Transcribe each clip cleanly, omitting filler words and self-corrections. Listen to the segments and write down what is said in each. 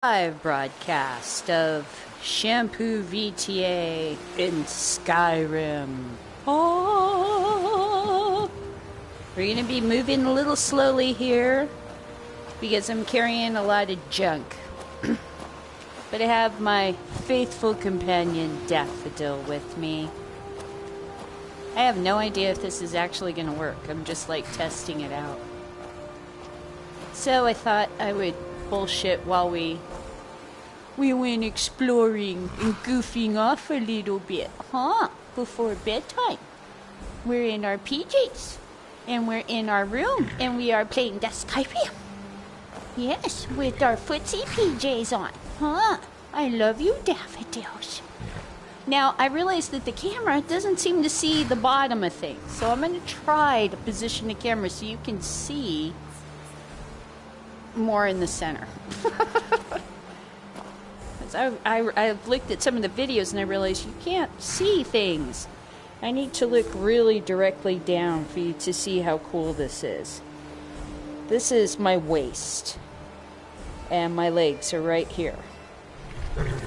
Live broadcast of shampoovta in Skyrim. Oh, we're going to be moving a little slowly here because I'm carrying a lot of junk. But I have my faithful companion Daffodil with me. I have no idea if this is actually going to work. I'm just like testing it out. So I thought I would bullshit while we went exploring and goofing off a little bit, huh? Before bedtime. We're in our PJs, and we're in our room, and we are playing the Skyrim. Yes, with our footsie PJs on, huh? I love you, daffodils. Now, I realize that the camera doesn't seem to see the bottom of things, so I'm going to try to position the camera so you can see more in the center. I've looked at some of the videos and I realized you can't see things. I need to look really directly down for you to see how cool this is. This is my waist, and my legs are right here.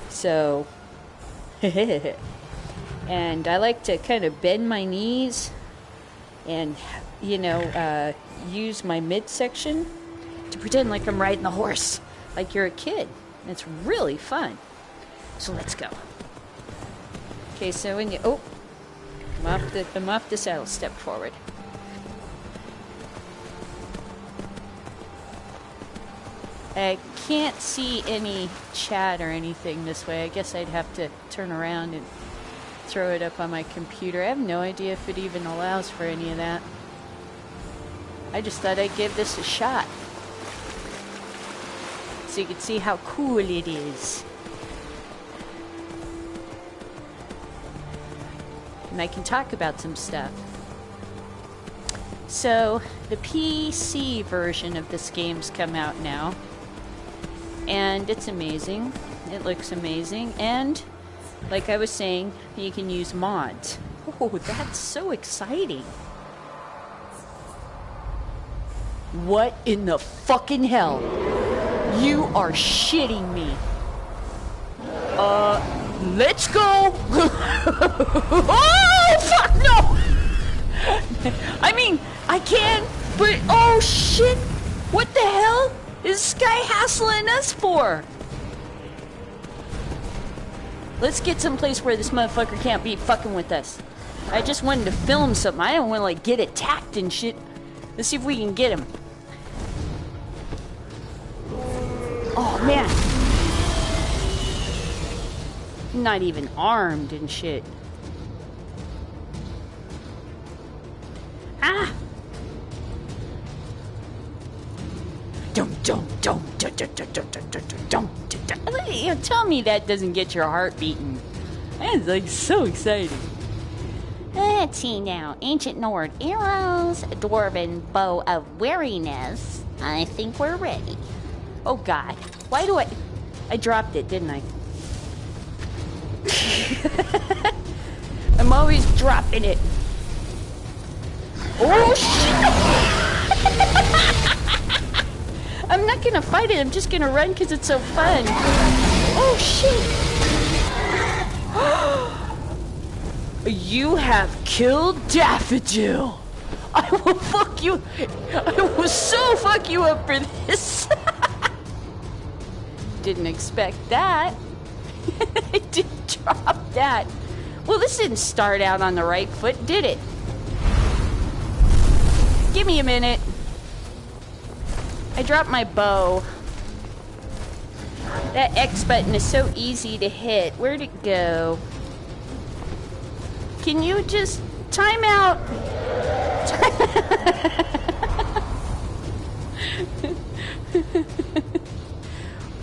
So, and I like to kind of bend my knees and, use my midsection to pretend like I'm riding a horse, like you're a kid. It's really fun. So let's go. Okay, so when you... Oh! I'm off the saddle. Step forward. I can't see any chat or anything this way. I guess I'd have to turn around and throw it up on my computer. I have no idea if it even allows for any of that. I just thought I'd give this a shot, so you can see how cool it is. And I can talk about some stuff. So, the PC version of this game's come out now. And it's amazing. It looks amazing. And, like I was saying, you can use mods. Oh, that's so exciting. What in the fucking hell? You are shitting me. Let's go. Oh, fuck, no. I mean, I can, but oh, shit. What the hell is Sky hassling us for? Let's get someplace where this motherfucker can't be fucking with us. I just wanted to film something. I don't want to, like, get attacked and shit. Let's see if we can get him. Oh, man. Not even armed and shit. Ah! Don't. Tell me that doesn't get your heart beating. That's like so exciting. Let's see now. Ancient Nord arrows, dwarven bow of weariness. I think we're ready. Oh God, why do I dropped it, didn't I? I'm always dropping it. Oh shit! I'm not gonna fight it, I'm just gonna run because it's so fun. Oh shit! You have killed Daffodil! I will fuck you! I will so fuck you up for this! Didn't expect that. I didn't drop that. Well, this didn't start out on the right foot, did it? Give me a minute. I dropped my bow. That X button is so easy to hit. Where'd it go? Can you just time out?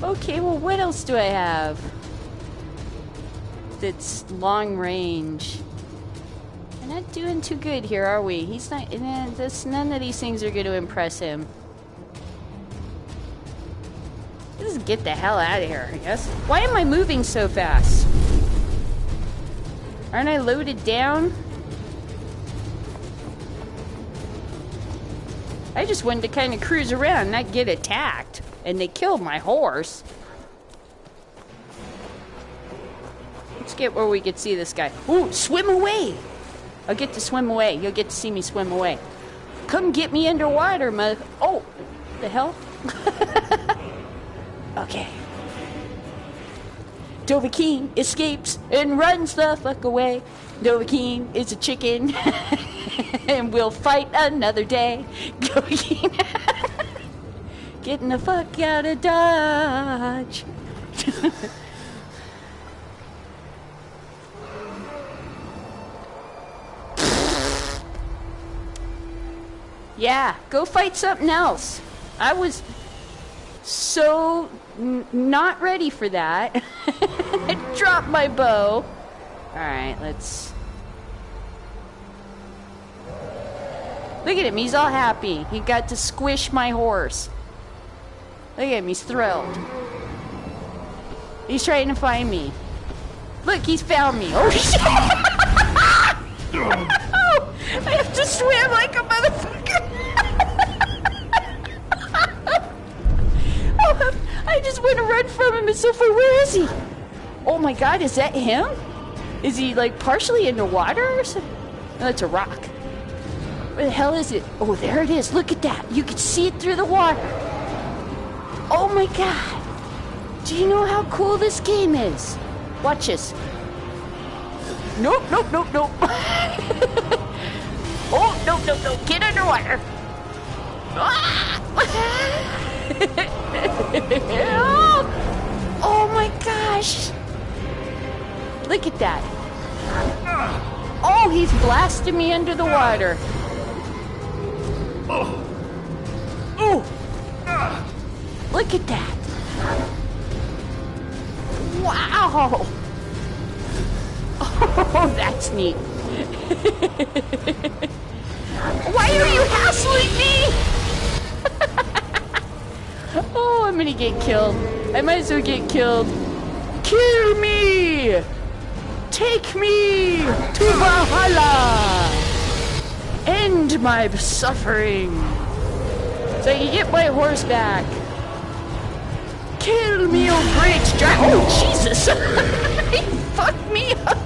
Okay, well, what else do I have that's long range? We're not doing too good here, are we? He's not. None of these things are going to impress him. Let's get the hell out of here, I guess. Why am I moving so fast? Aren't I loaded down? I just wanted to kind of cruise around, not get attacked. And they killed my horse. Let's get where we can see this guy. Ooh, swim away! I'll get to swim away. You'll get to see me swim away. Come get me underwater, mother... Oh! The hell? Okay. Dovahkiin escapes and runs the fuck away. Dovahkiin is a chicken. And we'll fight another day. Dovahkiin. Getting the fuck out of Dodge. Yeah, go fight something else. I was so not ready for that. I dropped my bow. Alright, let's... Look at him, he's all happy. He got to squish my horse. Look at him, he's thrilled. He's trying to find me. Look, he's found me. Oh, shit! Oh, I have to swim like a motherfucker. Oh, I just want to run from him. It's so far. Where is he? Oh my god, is that him? Is he like partially underwater or something? No, that's a rock. Where the hell is it? Oh, there it is. Look at that. You can see it through the water. Oh my god. Do you know how cool this game is? Watch this. Nope, nope, nope, nope. Oh, nope, nope, nope. Get underwater. Oh my gosh. Look at that. Oh, he's blasting me under the water. Oh. Look at that. Wow. Oh, that's neat. Why are you hassling me? Oh, I'm gonna get killed. I might as well get killed. Kill me! Take me to Valhalla! End my suffering so I can get my horse back. Kill me, oh great dragon! Oh, Jesus! He fucked me up!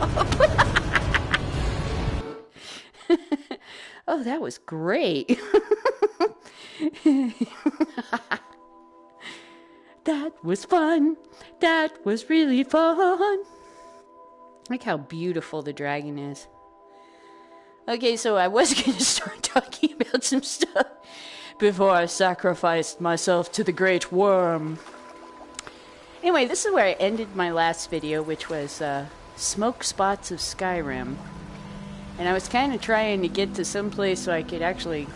Oh, that was great. That was fun. That was really fun. Look how beautiful the dragon is. Okay, so I was going to start talking about some stuff before I sacrificed myself to the great worm. Anyway, this is where I ended my last video, which was smoke spots of Skyrim. And I was kind of trying to get to some place so I could actually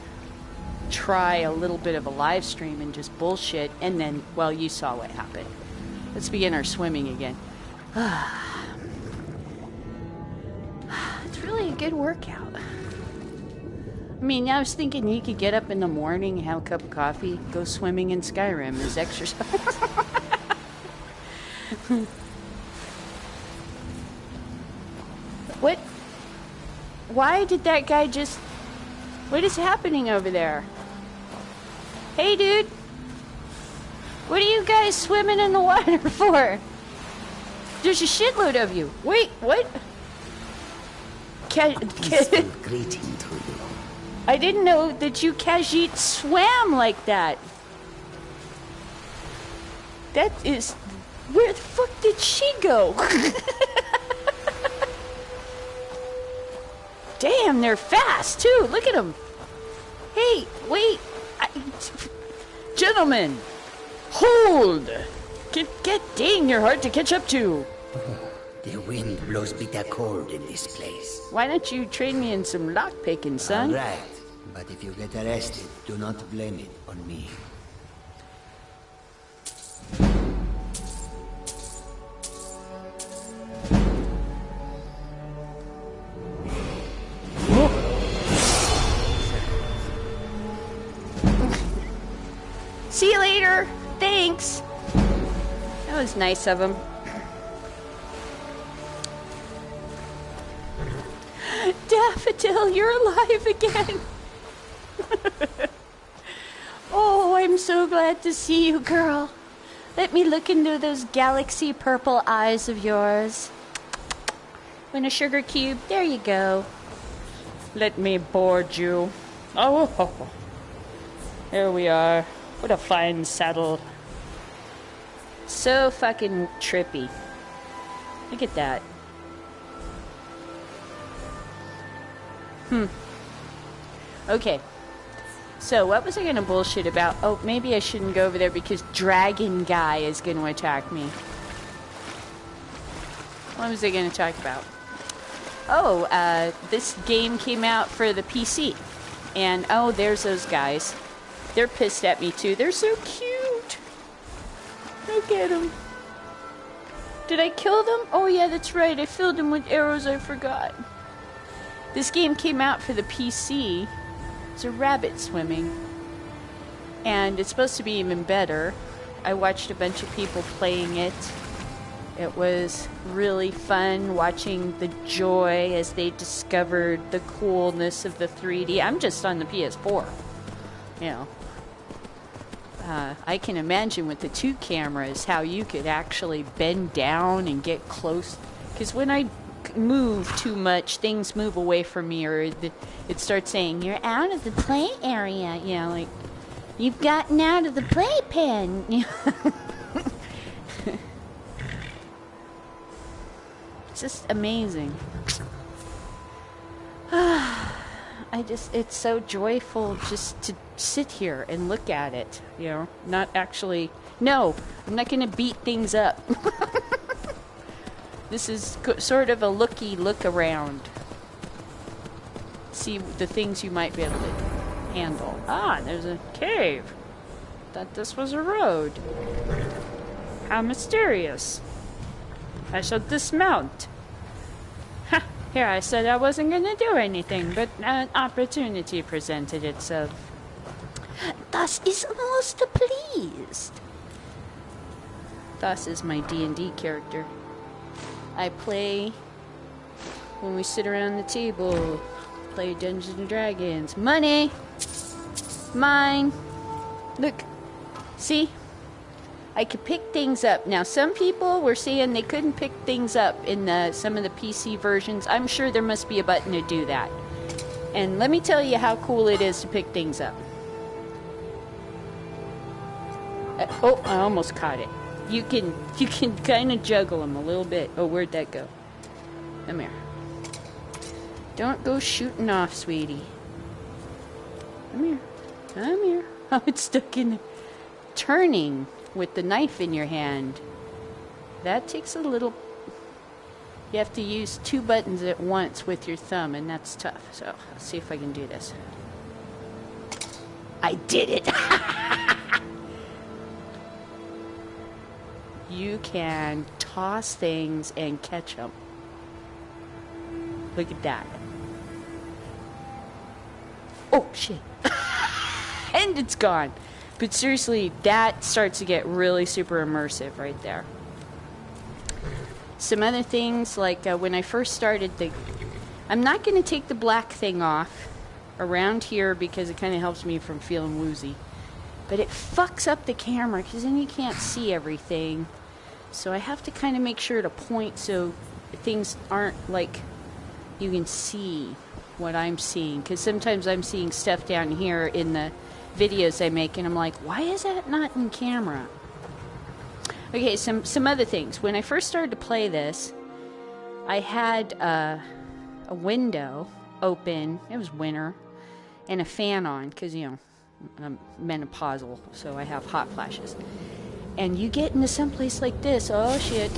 try a little bit of a live stream and just bullshit, and then, well, you saw what happened. Let's begin our swimming again. It's really a good workout. I mean, I was thinking you could get up in the morning, have a cup of coffee, go swimming in Skyrim as exercise. What? Why did that guy just... What is happening over there? Hey, dude. What are you guys swimming in the water for? There's a shitload of you. Wait, what? Greeting to you. I didn't know that you Khajiit swam like that. That is... Where the fuck did she go? Damn, they're fast, too. Look at them. Hey, wait. Gentlemen, hold. Get dang, you're hard to catch up to. The wind blows bitter cold in this place. Why don't you train me in some lockpicking, son? All right, but if you get arrested, do not blame it on me. See you later. Thanks. That was nice of him. Daffodil, you're alive again. Oh, I'm so glad to see you, girl. Let me look into those galaxy purple eyes of yours. Want a sugar cube? There you go. Let me board you. Oh, there we are. What a fine saddle. So fucking trippy. Look at that. Okay. So, what was I gonna bullshit about? Oh, maybe I shouldn't go over there because Dragon Guy is gonna attack me. What was I gonna talk about? Oh, this game came out for the PC. And, oh, there's those guys. They're pissed at me, too. They're so cute. Look at them. Did I kill them? Oh, yeah, that's right. I filled them with arrows. I forgot. This game came out for the PC. It's a rabbit swimming. And it's supposed to be even better. I watched a bunch of people playing it. It was really fun watching the joy as they discovered the coolness of the 3D. I'm just on the PS4. You know. I can imagine with the 2 cameras how you could actually bend down and get close. Because when I move too much, things move away from me, or it starts saying, "You're out of the play area." You know, like, "You've gotten out of the playpen." It's just amazing. It's so joyful just to sit here and look at it, you know, not actually, no, I'm not going to beat things up. This is sort of a look around. See the things you might be able to handle. Ah, there's a cave. Thought this was a road. How mysterious. I shall dismount. Ha! Here I said I wasn't going to do anything, but an opportunity presented itself. Thus is most pleased. Thus is my D&D character. I play when we sit around the table, play Dungeons and Dragons. Money! Mine! Look. See? I could pick things up. Now, some people were saying they couldn't pick things up in some of the PC versions. I'm sure there must be a button to do that. And let me tell you how cool it is to pick things up. Oh, I almost caught it. You can kind of juggle them a little bit. Oh, where'd that go? Come here. Don't go shooting off, sweetie. Come here. Come here. Oh, it's stuck in there. Turning with the knife in your hand. That takes a little... You have to use 2 buttons at once with your thumb, and that's tough. So, let's see if I can do this. I did it! You can toss things and catch them. Look at that. Oh, shit. And it's gone. But seriously, that starts to get really super immersive right there. Some other things, like when I first started, I'm not going to take the black thing off around here because it kind of helps me from feeling woozy. But it fucks up the camera because then you can't see everything. So I have to kind of make sure to point so things aren't like you can see what I'm seeing. Because sometimes I'm seeing stuff down here in the videos I make and I'm like, why is that not in camera? Okay, some other things. When I first started to play this, I had a window open. It was winter. And a fan on because, you know, I'm menopausal, so I have hot flashes. And you get into someplace like this. Oh, shit.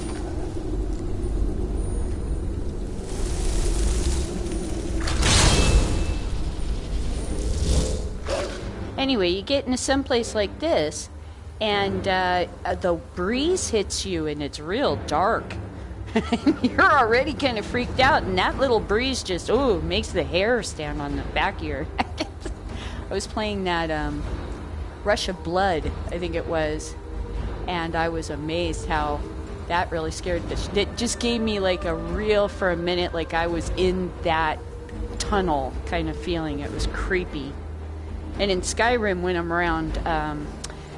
Anyway, you get into someplace like this, and the breeze hits you, and it's real dark. You're already kind of freaked out, and that little breeze just, makes the hair stand on the back of your head. I was playing that Rush of Blood, I think it was, and I was amazed how that really scared the... It just gave me like a real, for a minute, like I was in that tunnel kind of feeling. It was creepy. And in Skyrim, when I'm around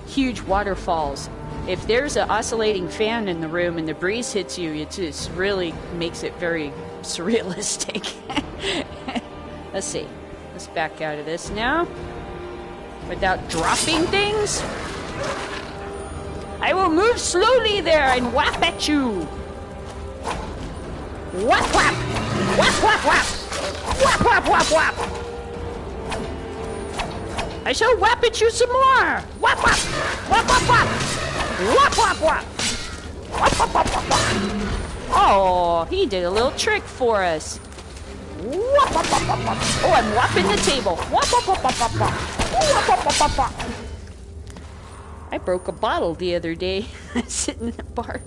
huge waterfalls, if there's an oscillating fan in the room and the breeze hits you, it just really makes it very surrealistic. Let's see. Let's back out of this now. Without dropping things. I will move slowly there and whap at you. Whap, whap. Whap, whap, whap. Whap, whap, whap, whap. I shall whap at you some more. Whap, whap. Whap, whap, whap. Whap, whap, whap. Whap, whap, whap, whap, whap. Oh, he did a little trick for us. Whap, whap, whap, whap, whap. Oh, I'm whopping the table. Whap, whap, whap, whap, whap, whap. Whap, whap, whap, whap, whap. I broke a bottle the other day sitting in a bar,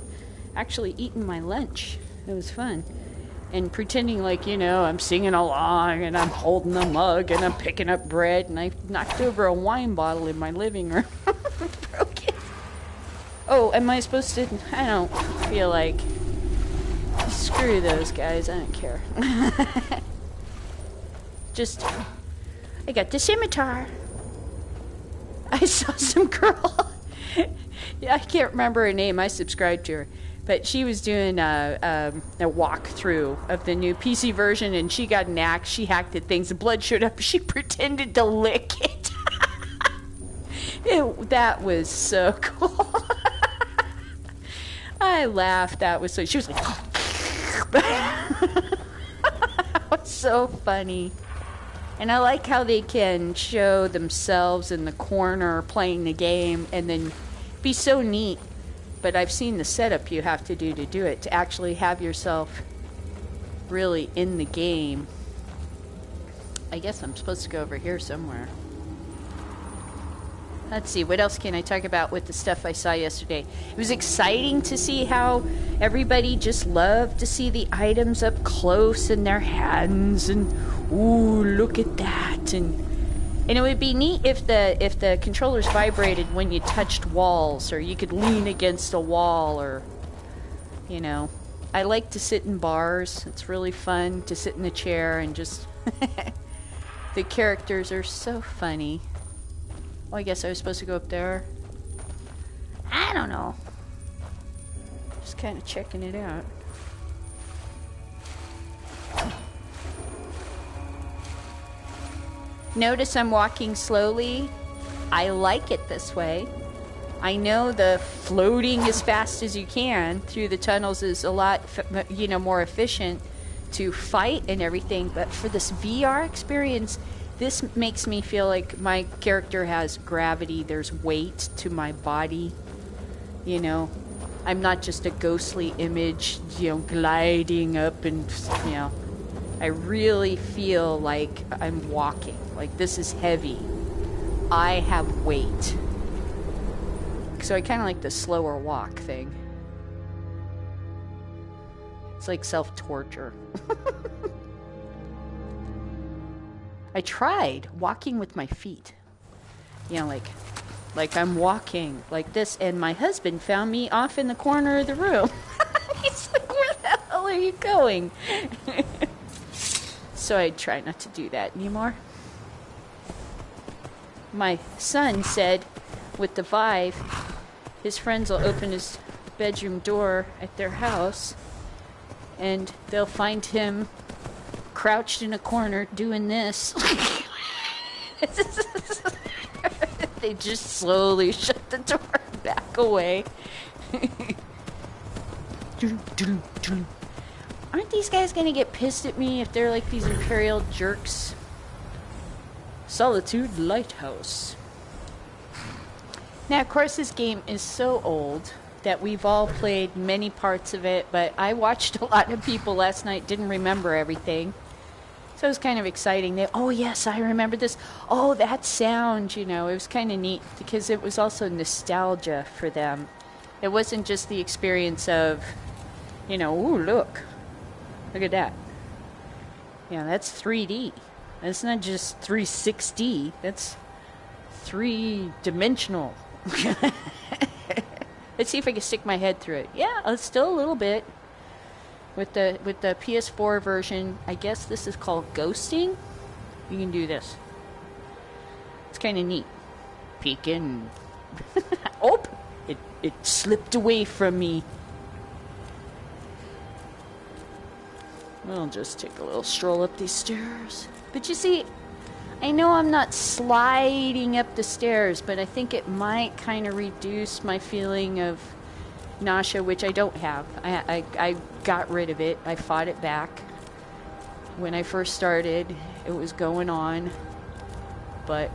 actually eating my lunch. It was fun. And pretending like, you know, I'm singing along and I'm holding a mug and I'm picking up bread and I knocked over a wine bottle in my living room. Broke it. Oh, am I supposed to? I don't feel like. Screw those guys. I don't care. Just, I got the scimitar. I saw some girl. Yeah, I can't remember her name. I subscribed to her. But she was doing a walkthrough of the new PC version, and she got an axe. She hacked at things. The blood showed up. She pretended to lick it. That was so cool. I laughed. That was so... She was like... That was so funny. And I like how they can show themselves in the corner playing the game and then be so neat. But I've seen the setup you have to do it, to actually have yourself really in the game. I guess I'm supposed to go over here somewhere. Let's see, what else can I talk about with the stuff I saw yesterday? It was exciting to see how everybody just loved to see the items up close in their hands, and ooh, look at that. And it would be neat if the controllers vibrated when you touched walls, or you could lean against a wall, or, you know. I like to sit in bars. It's really fun to sit in a chair and just... The characters are so funny. Oh, I guess I was supposed to go up there. I don't know. Just kind of checking it out. Notice I'm walking slowly. I like it this way. I know the floating as fast as you can through the tunnels is a lot, more efficient to fight and everything. But for this VR experience, this makes me feel like my character has gravity. There's weight to my body. You know, I'm not just a ghostly image, gliding up and, I really feel like I'm walking. Like, this is heavy. I have weight. So I kind of like the slower walk thing. It's like self-torture. I tried walking with my feet. Like I'm walking like this, and my husband found me off in the corner of the room. He's like, where the hell are you going? So I try not to do that anymore. My son said with the Vive, his friends will open his bedroom door at their house, and they'll find him crouched in a corner doing this. They just slowly shut the door and back away. Aren't these guys gonna get pissed at me if they're like these Imperial jerks? Solitude Lighthouse. Now, of course, this game is so old that we've all played many parts of it, but I watched a lot of people last night, didn't remember everything. So it was kind of exciting. Oh, yes, I remember this. Oh, that sound, it was kind of neat because it was also nostalgia for them. It wasn't just the experience of, ooh, look at that. That's 3D. That's not just 360. That's 3-dimensional. Let's see if I can stick my head through it. Yeah, still a little bit. With the PS4 version, I guess this is called ghosting. You can do this. It's kind of neat. Peek in. Oh, it slipped away from me. I'll just take a little stroll up these stairs. But you see, I know I'm not sliding up the stairs, but I think it might kind of reduce my feeling of nausea, which I don't have. I got rid of it. I fought it back. When I first started, it was going on. But,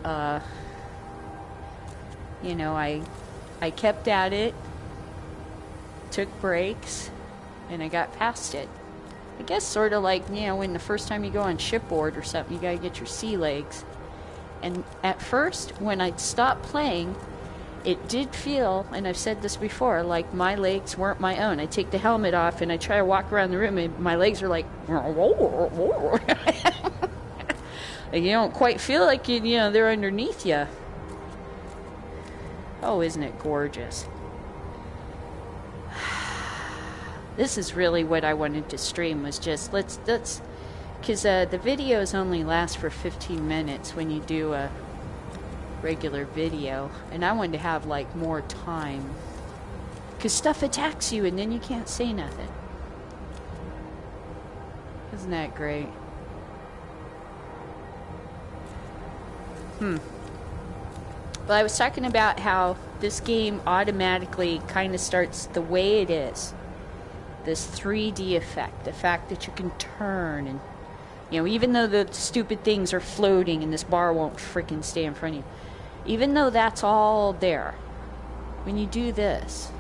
you know, I kept at it, took breaks, and I got past it. I guess sort of like, you know, when the first time you go on shipboard or something, you gotta get your sea legs. And at first, when I'd stopped playing, it did feel, and I've said this before, like my legs weren't my own. I take the helmet off and I try to walk around the room and my legs are like, you don't quite feel like you know, they're underneath you. Oh, isn't it gorgeous? This is really what I wanted to stream, was just, let's, because the videos only last for 15 minutes when you do a regular video, and I wanted to have, like, more time, because stuff attacks you and then you can't say nothing. Isn't that great? Well, I was talking about how this game automatically kind of starts the way it is. This 3D effect, the fact that you can turn, and, you know, even though the stupid things are floating and this bar won't freaking stay in front of you, even though that's all there, when you do this,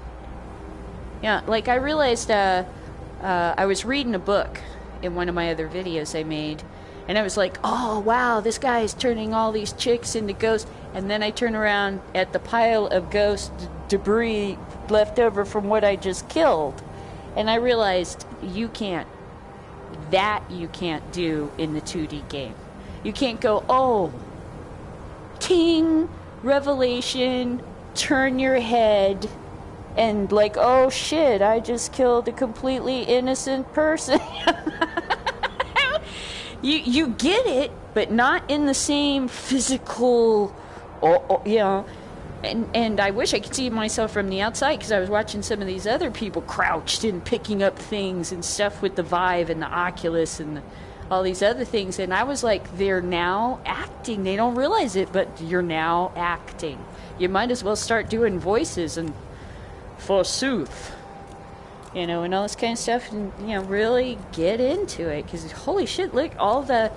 yeah, like I realized, I was reading a book in one of my other videos I made, and I was like, oh wow, this guy is turning all these chicks into ghosts, and then I turn around at the pile of ghost debris left over from what I just killed. And I realized you can't do in the 2D game. You can't go, oh, ting, revelation, turn your head, and like, oh shit, I just killed a completely innocent person. You get it, but not in the same physical, you know. And I wish I could see myself from the outside, because I was watching some of these other people crouched and picking up things and stuff with the Vive and the Oculus and all these other things. And I was like, they're now acting. They don't realize it, but you're now acting. You might as well start doing voices and forsooth, you know, and all this kind of stuff. And, you know, really get into it, because holy shit, look, all the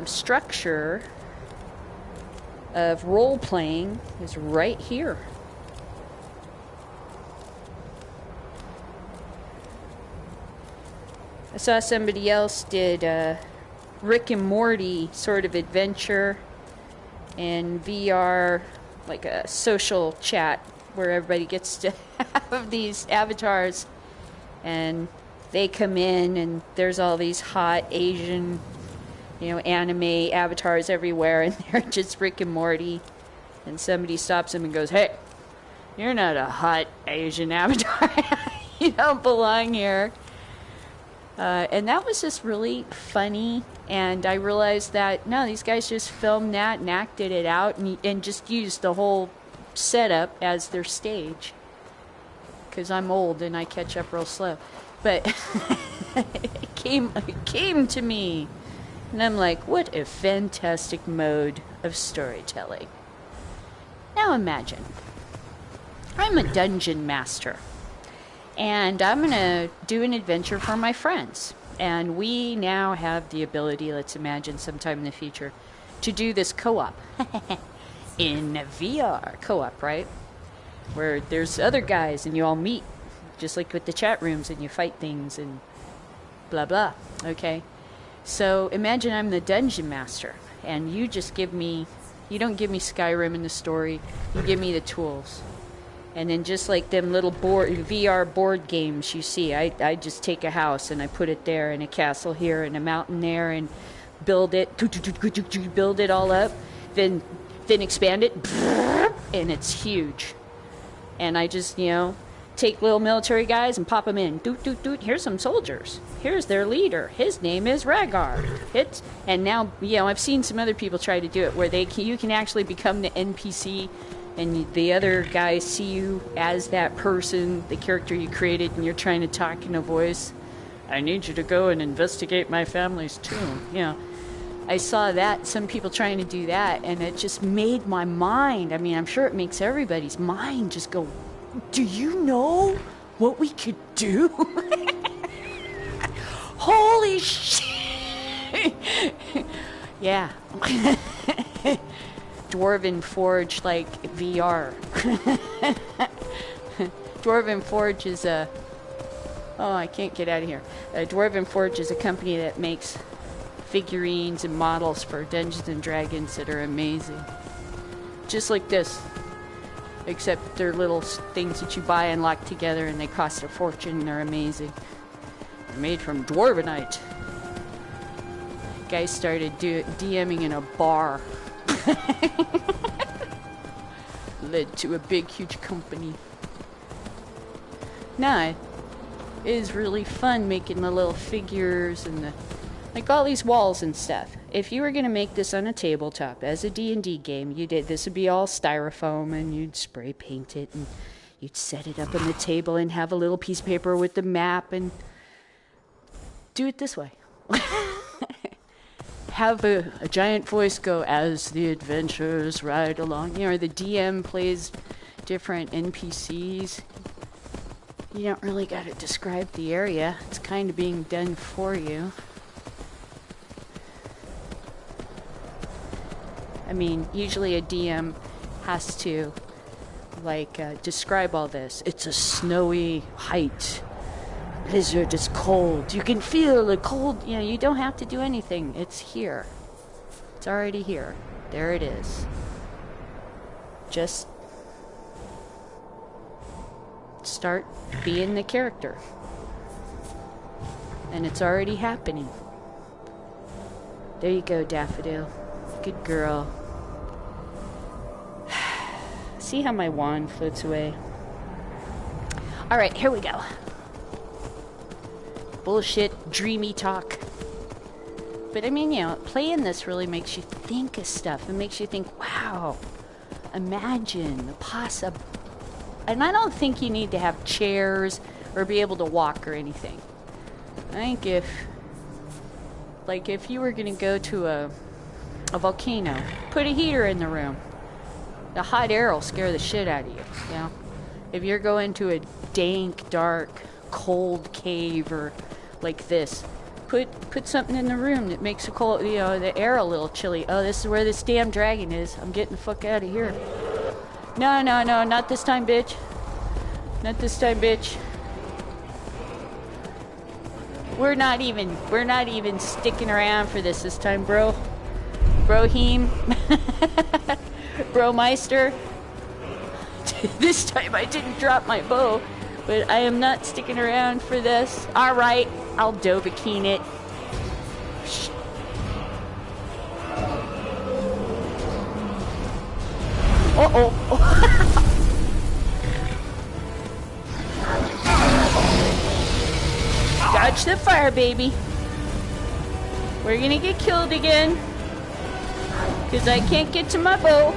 structure of role-playing is right here. I saw somebody else did Rick and Morty sort of adventure in VR, like a social chat where everybody gets to have these avatars, and they come in and there's all these hot Asian, you know, anime avatars everywhere, and they're just Rick and Morty. And somebody stops him and goes, hey, you're not a hot Asian avatar. You don't belong here. And that was just really funny. And I realized that, no, these guys just filmed that and acted it out and just used the whole setup as their stage. Because I'm old and I catch up real slow. But it came to me. And I'm like, what a fantastic mode of storytelling. Now imagine, I'm a dungeon master, and I'm going to do an adventure for my friends. And we now have the ability, let's imagine sometime in the future, to do this co-op. In VR co-op, right? Where there's other guys and you all meet, just like with the chat rooms, and you fight things and blah blah, okay? So imagine I'm the dungeon master, and you just give me, you don't give me Skyrim in the story, you give me the tools. And then just like them little VR board games you see, I just take a house and I put it there, and a castle here and a mountain there, and build it all up, then expand it, and it's huge. And I just, you know, take little military guys and pop them in. Doot, doot, doot. Here's some soldiers. Here's their leader. His name is Rhaegar. And now, you know, I've seen some other people try to do it where you can actually become the NPC and the other guys see you as that person, the character you created, and you're trying to talk in a voice. I need you to go and investigate my family's tomb. You know, I saw that, some people trying to do that, and it just made my mind, I mean, I'm sure it makes everybody's mind just go, do you know what we could do? Holy shit! Yeah. Dwarven Forge, like VR. Dwarven Forge is a... Oh, I can't get out of here. Dwarven Forge is a company that makes figurines and models for Dungeons and Dragons that are amazing. Just like this. Except they're little things that you buy and lock together, and they cost a fortune, and they're amazing. They're made from dwarvenite. Guy started DMing in a bar. Led to a big, huge company. Nah, it is really fun making the little figures and the, like all these walls and stuff. If you were gonna make this on a tabletop as a D&D game, this would be all styrofoam, and you'd spray paint it, and you'd set it up on the table and have a little piece of paper with the map, and do it this way. Have a giant voice go, as the adventures ride along. You know, the DM plays different NPCs. You don't really got to describe the area. It's kind of being done for you. I mean, usually a DM has to, like, describe all this. It's a snowy height. Blizzard is cold. You can feel the cold. You know, you don't have to do anything. It's here. It's already here. There it is. Just start being the character. And it's already happening. There you go, Daffodil. Good girl. See how my wand floats away? Alright, here we go. Bullshit, dreamy talk. But I mean, you know, playing this really makes you think of stuff. It makes you think, wow, imagine the possible. And I don't think you need to have chairs or be able to walk or anything. I think if you were going to go to a volcano, put a heater in the room. The hot air will scare the shit out of you, you know? If you're going to a dank, dark, cold cave or like this, put something in the room that makes the cold, you know, the air a little chilly. Oh, this is where this damn dragon is. I'm getting the fuck out of here. No, not this time, bitch. Not this time, bitch. We're not even sticking around for this time, bro. Broheem. Bromeister. This time I didn't drop my bow, but I am not sticking around for this. Alright, I'll Dovahkiin it. Uh-oh. Dodge the fire, baby. We're gonna get killed again, because I can't get to my bow.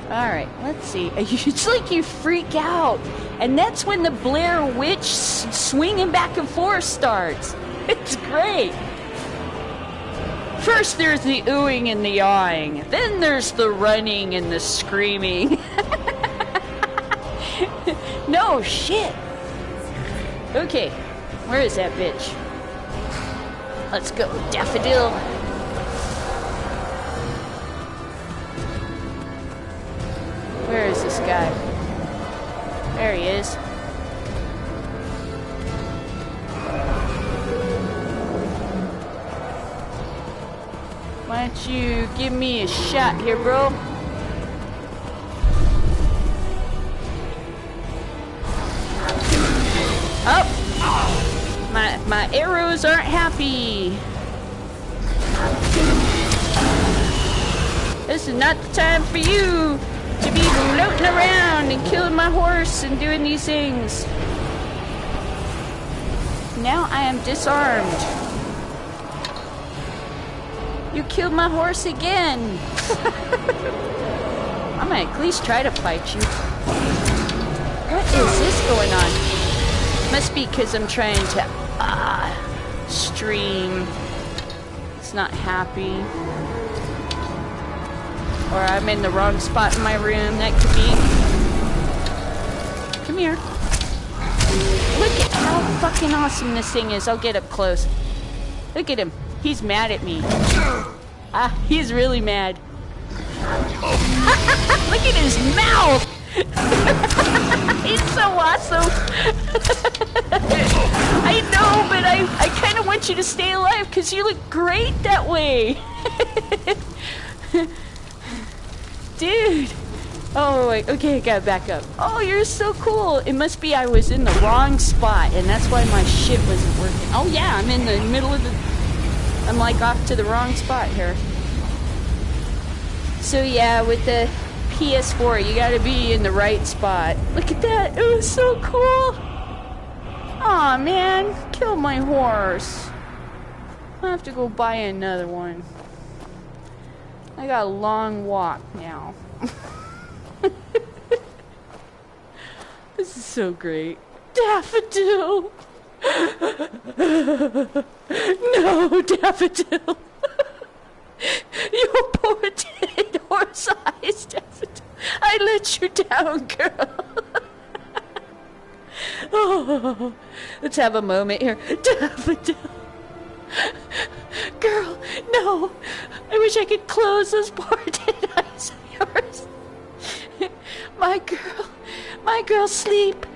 Alright, let's see. It's like you freak out. And that's when the Blair Witch swinging back and forth starts. It's great. First there's the oohing and the awing. Then there's the running and the screaming. No shit. Okay, where is that bitch? Let's go, Daffodil. Where is this guy? There he is. Why don't you give me a shot here, bro? Oh! My arrows aren't happy. This is not the time for you to be floating around and killing my horse and doing these things. Now I am disarmed. You killed my horse again. I'm gonna at least try to fight you. What is this going on? Must be because I'm trying to stream. It's not happy. Or I'm in the wrong spot in my room. That could be. Come here. Look at how fucking awesome this thing is. I'll get up close. Look at him. He's mad at me. He's really mad. Look at his mouth. He's so awesome. I know, but I kind of want you to stay alive because you look great that way. Dude. Oh, wait. Okay, I gotta back up. Oh, you're so cool. It must be I was in the wrong spot, and that's why my shit wasn't working. Oh, yeah, I'm in the middle of the... I'm, like, off to the wrong spot here. So, yeah, with the PS4, you gotta be in the right spot. Look at that. It was so cool. Aw, man. Kill my horse. I'll have to go buy another one. I got a long walk now. This is so great. Daffodil! No, Daffodil! Your poor dead horse eyes, Daffodil. I let you down, girl. Oh, let's have a moment here. Daffodil! Girl, no! I wish I could close those poor dead eyes of yours. My girl, sleep.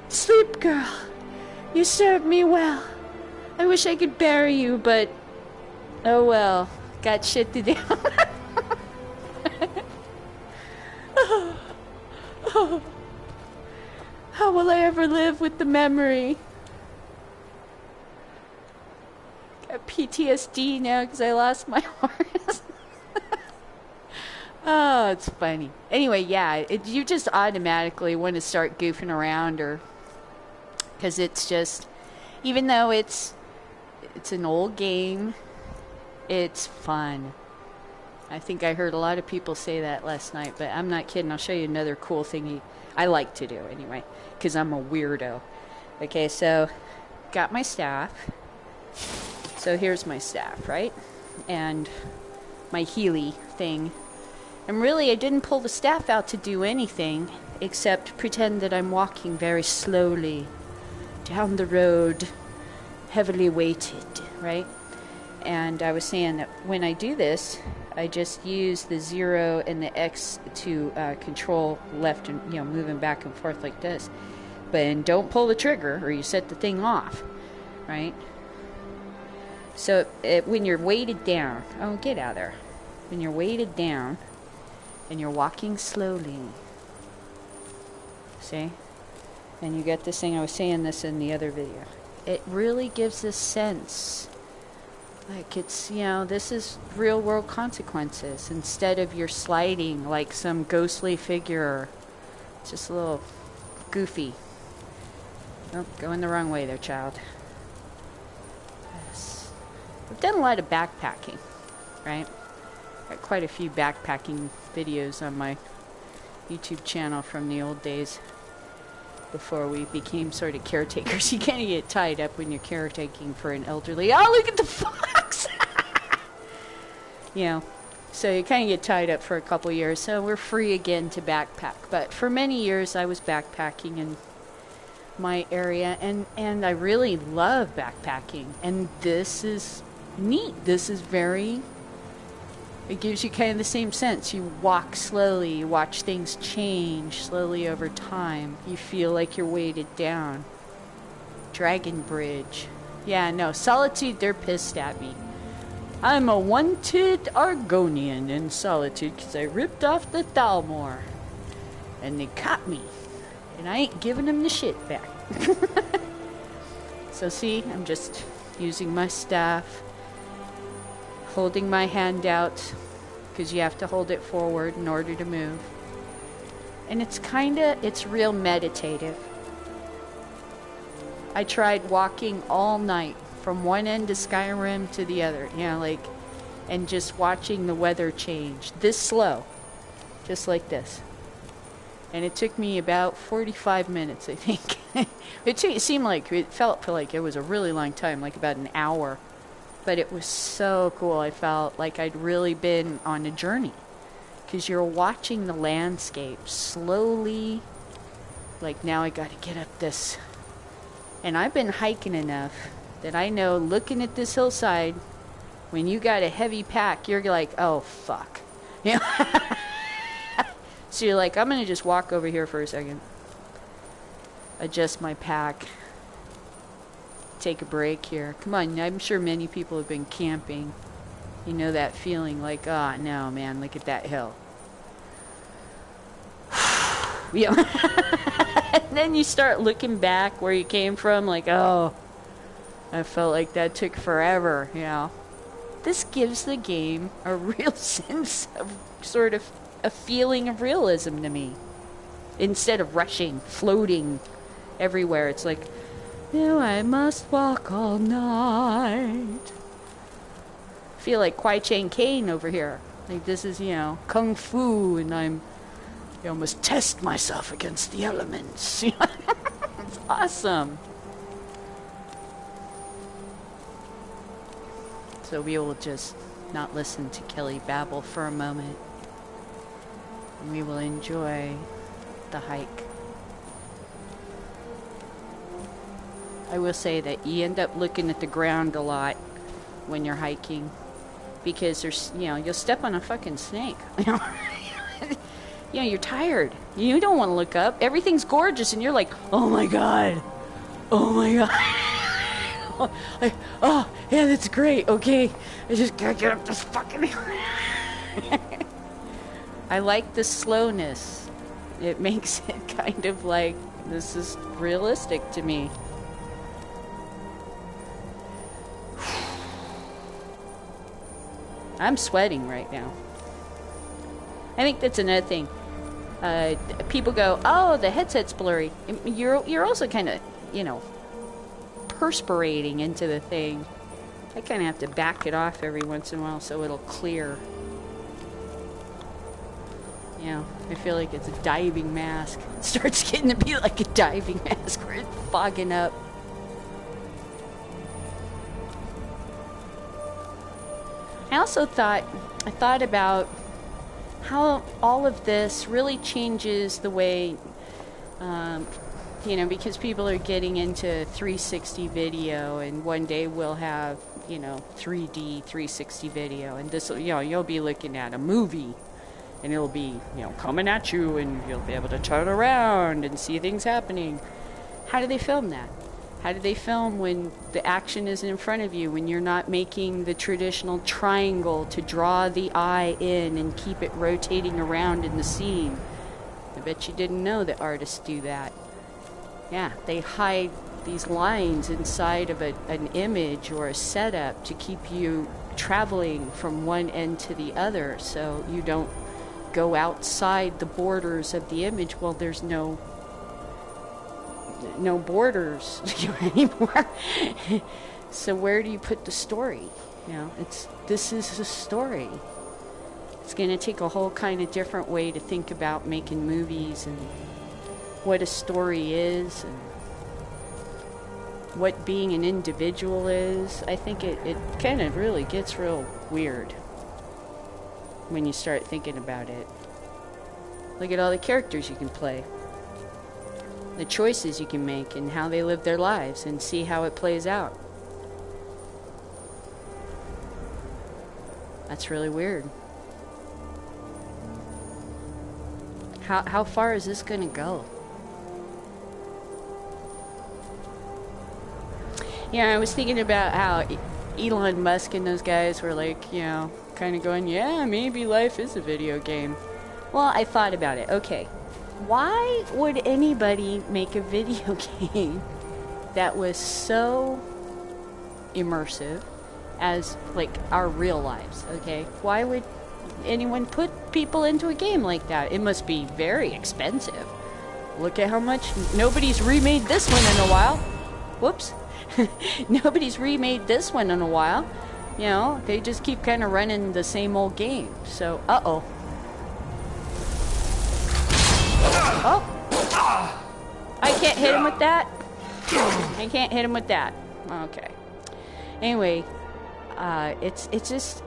Sleep, girl. You served me well. I wish I could bury you, but... oh well. Got shit to do. How will I ever live with the memory? Got PTSD now because I lost my horse. Oh, it's funny. Anyway, yeah, you just automatically want to start goofing around, or because it's just, even though it's an old game, it's fun. I think I heard a lot of people say that last night, but I'm not kidding. I'll show you another cool thing I like to do anyway, because I'm a weirdo. Okay, so got my staff. So here's my staff, right? And my Healy thing. And really, I didn't pull the staff out to do anything except pretend that I'm walking very slowly down the road, heavily weighted, right? And I was saying that when I do this, I just use the 0 and the X to control left and, moving back and forth like this. But don't pull the trigger or you set the thing off, right? So when you're weighted down, oh, get out of there. When you're weighted down, and you're walking slowly. See? And you get this thing, I was saying this in the other video. It really gives this sense. Like it's, this is real world consequences. Instead of you're sliding like some ghostly figure. It's just a little goofy. Oh, going the wrong way there, child. Yes. I've done a lot of backpacking, right? Got quite a few backpacking videos on my YouTube channel from the old days before we became sort of caretakers. You kind of get tied up when you're caretaking for an elderly. Oh, look at the fox! So you kind of get tied up for a couple years. So we're free again to backpack. But for many years I was backpacking in my area, and I really love backpacking. And this is neat. This is very... It gives you kind of the same sense. You walk slowly, you watch things change slowly over time. You feel like you're weighted down. Dragon Bridge. Yeah, no, Solitude, they're pissed at me. I'm a wanted Argonian in Solitude because I ripped off the Thalmor. And they caught me. And I ain't giving them the shit back. So see, I'm just using my staff. Holding my hand out, because you have to hold it forward in order to move. And it's real meditative. I tried walking all night from one end of Skyrim to the other. and just watching the weather change this slow, just like this. And it took me about 45 minutes, I think. It seemed like, it felt like it was a really long time, like about an hour. But it was so cool. I felt like I'd really been on a journey. Because you're watching the landscape slowly. Like, now I got to get up this. And I've been hiking enough that I know, looking at this hillside, when you got a heavy pack, you're like, oh, fuck. You know? So you're like, I'm going to just walk over here for a second. Adjust my pack. Take a break here. Come on, I'm sure many people have been camping. You know that feeling like, oh, no, man, look at that hill. Yeah. And then you start looking back where you came from, like, oh, I felt like that took forever, you know. This gives the game a real sense of sort of a feeling of realism to me. Instead of rushing, floating everywhere, it's like, no, I must walk all night. I feel like Kwai Chang Caine over here. Like this is, you know, kung fu, and I must test myself against the elements. It's awesome. So we will just not listen to Kelly babble for a moment. And we will enjoy the hike. I will say that you end up looking at the ground a lot when you're hiking. Because there's, you know, you'll step on a fucking snake. You know, you're tired. You don't want to look up. Everything's gorgeous, and you're like, oh my god. Oh my god. Oh, yeah, that's great. Okay, I just gotta get up this fucking... I like the slowness. It makes it kind of like, this is realistic to me. I'm sweating right now. I think that's another thing. People go, oh, the headset's blurry. You're also kind of, you know, perspirating into the thing. I kind of have to back it off every once in a while so it'll clear. You know, I feel like it's a diving mask. It starts getting to be like a diving mask where it's fogging up. I also thought about how all of this really changes the way, you know, because people are getting into 360 video, and one day we'll have, you know, 3D 360 video, and this, you know, you'll be looking at a movie, and it'll be, you know, coming at you, and you'll be able to turn around and see things happening. How do they film that? How do they film when the action isn't in front of you, when you're not making the traditional triangle to draw the eye in and keep it rotating around in the scene? I bet you didn't know that artists do that. Yeah, they hide these lines inside of an image or a setup to keep you traveling from one end to the other, so you don't go outside the borders of the image. Well, there's no borders anymore. So where do you put the story? You know, this is a story. It's going to take a whole kind of different way to think about making movies and what a story is and what being an individual is. I think it kind of really gets real weird when you start thinking about it. Look at all the characters you can play, the choices you can make, and how they live their lives, and see how it plays out. That's really weird. How far is this going to go? Yeah, I was thinking about how Elon Musk and those guys were like, you know, kind of going, yeah, maybe life is a video game. Well, I thought about it. Okay, why would anybody make a video game that was so immersive as, like, our real lives, okay? Why would anyone put people into a game like that? It must be very expensive. Look at how much... Nobody's remade this one in a while. Whoops. Nobody's remade this one in a while. You know, they just keep kind of running the same old game. So, uh-oh. Oh. I can't hit him with that. I can't hit him with that. Okay. Anyway, it's just...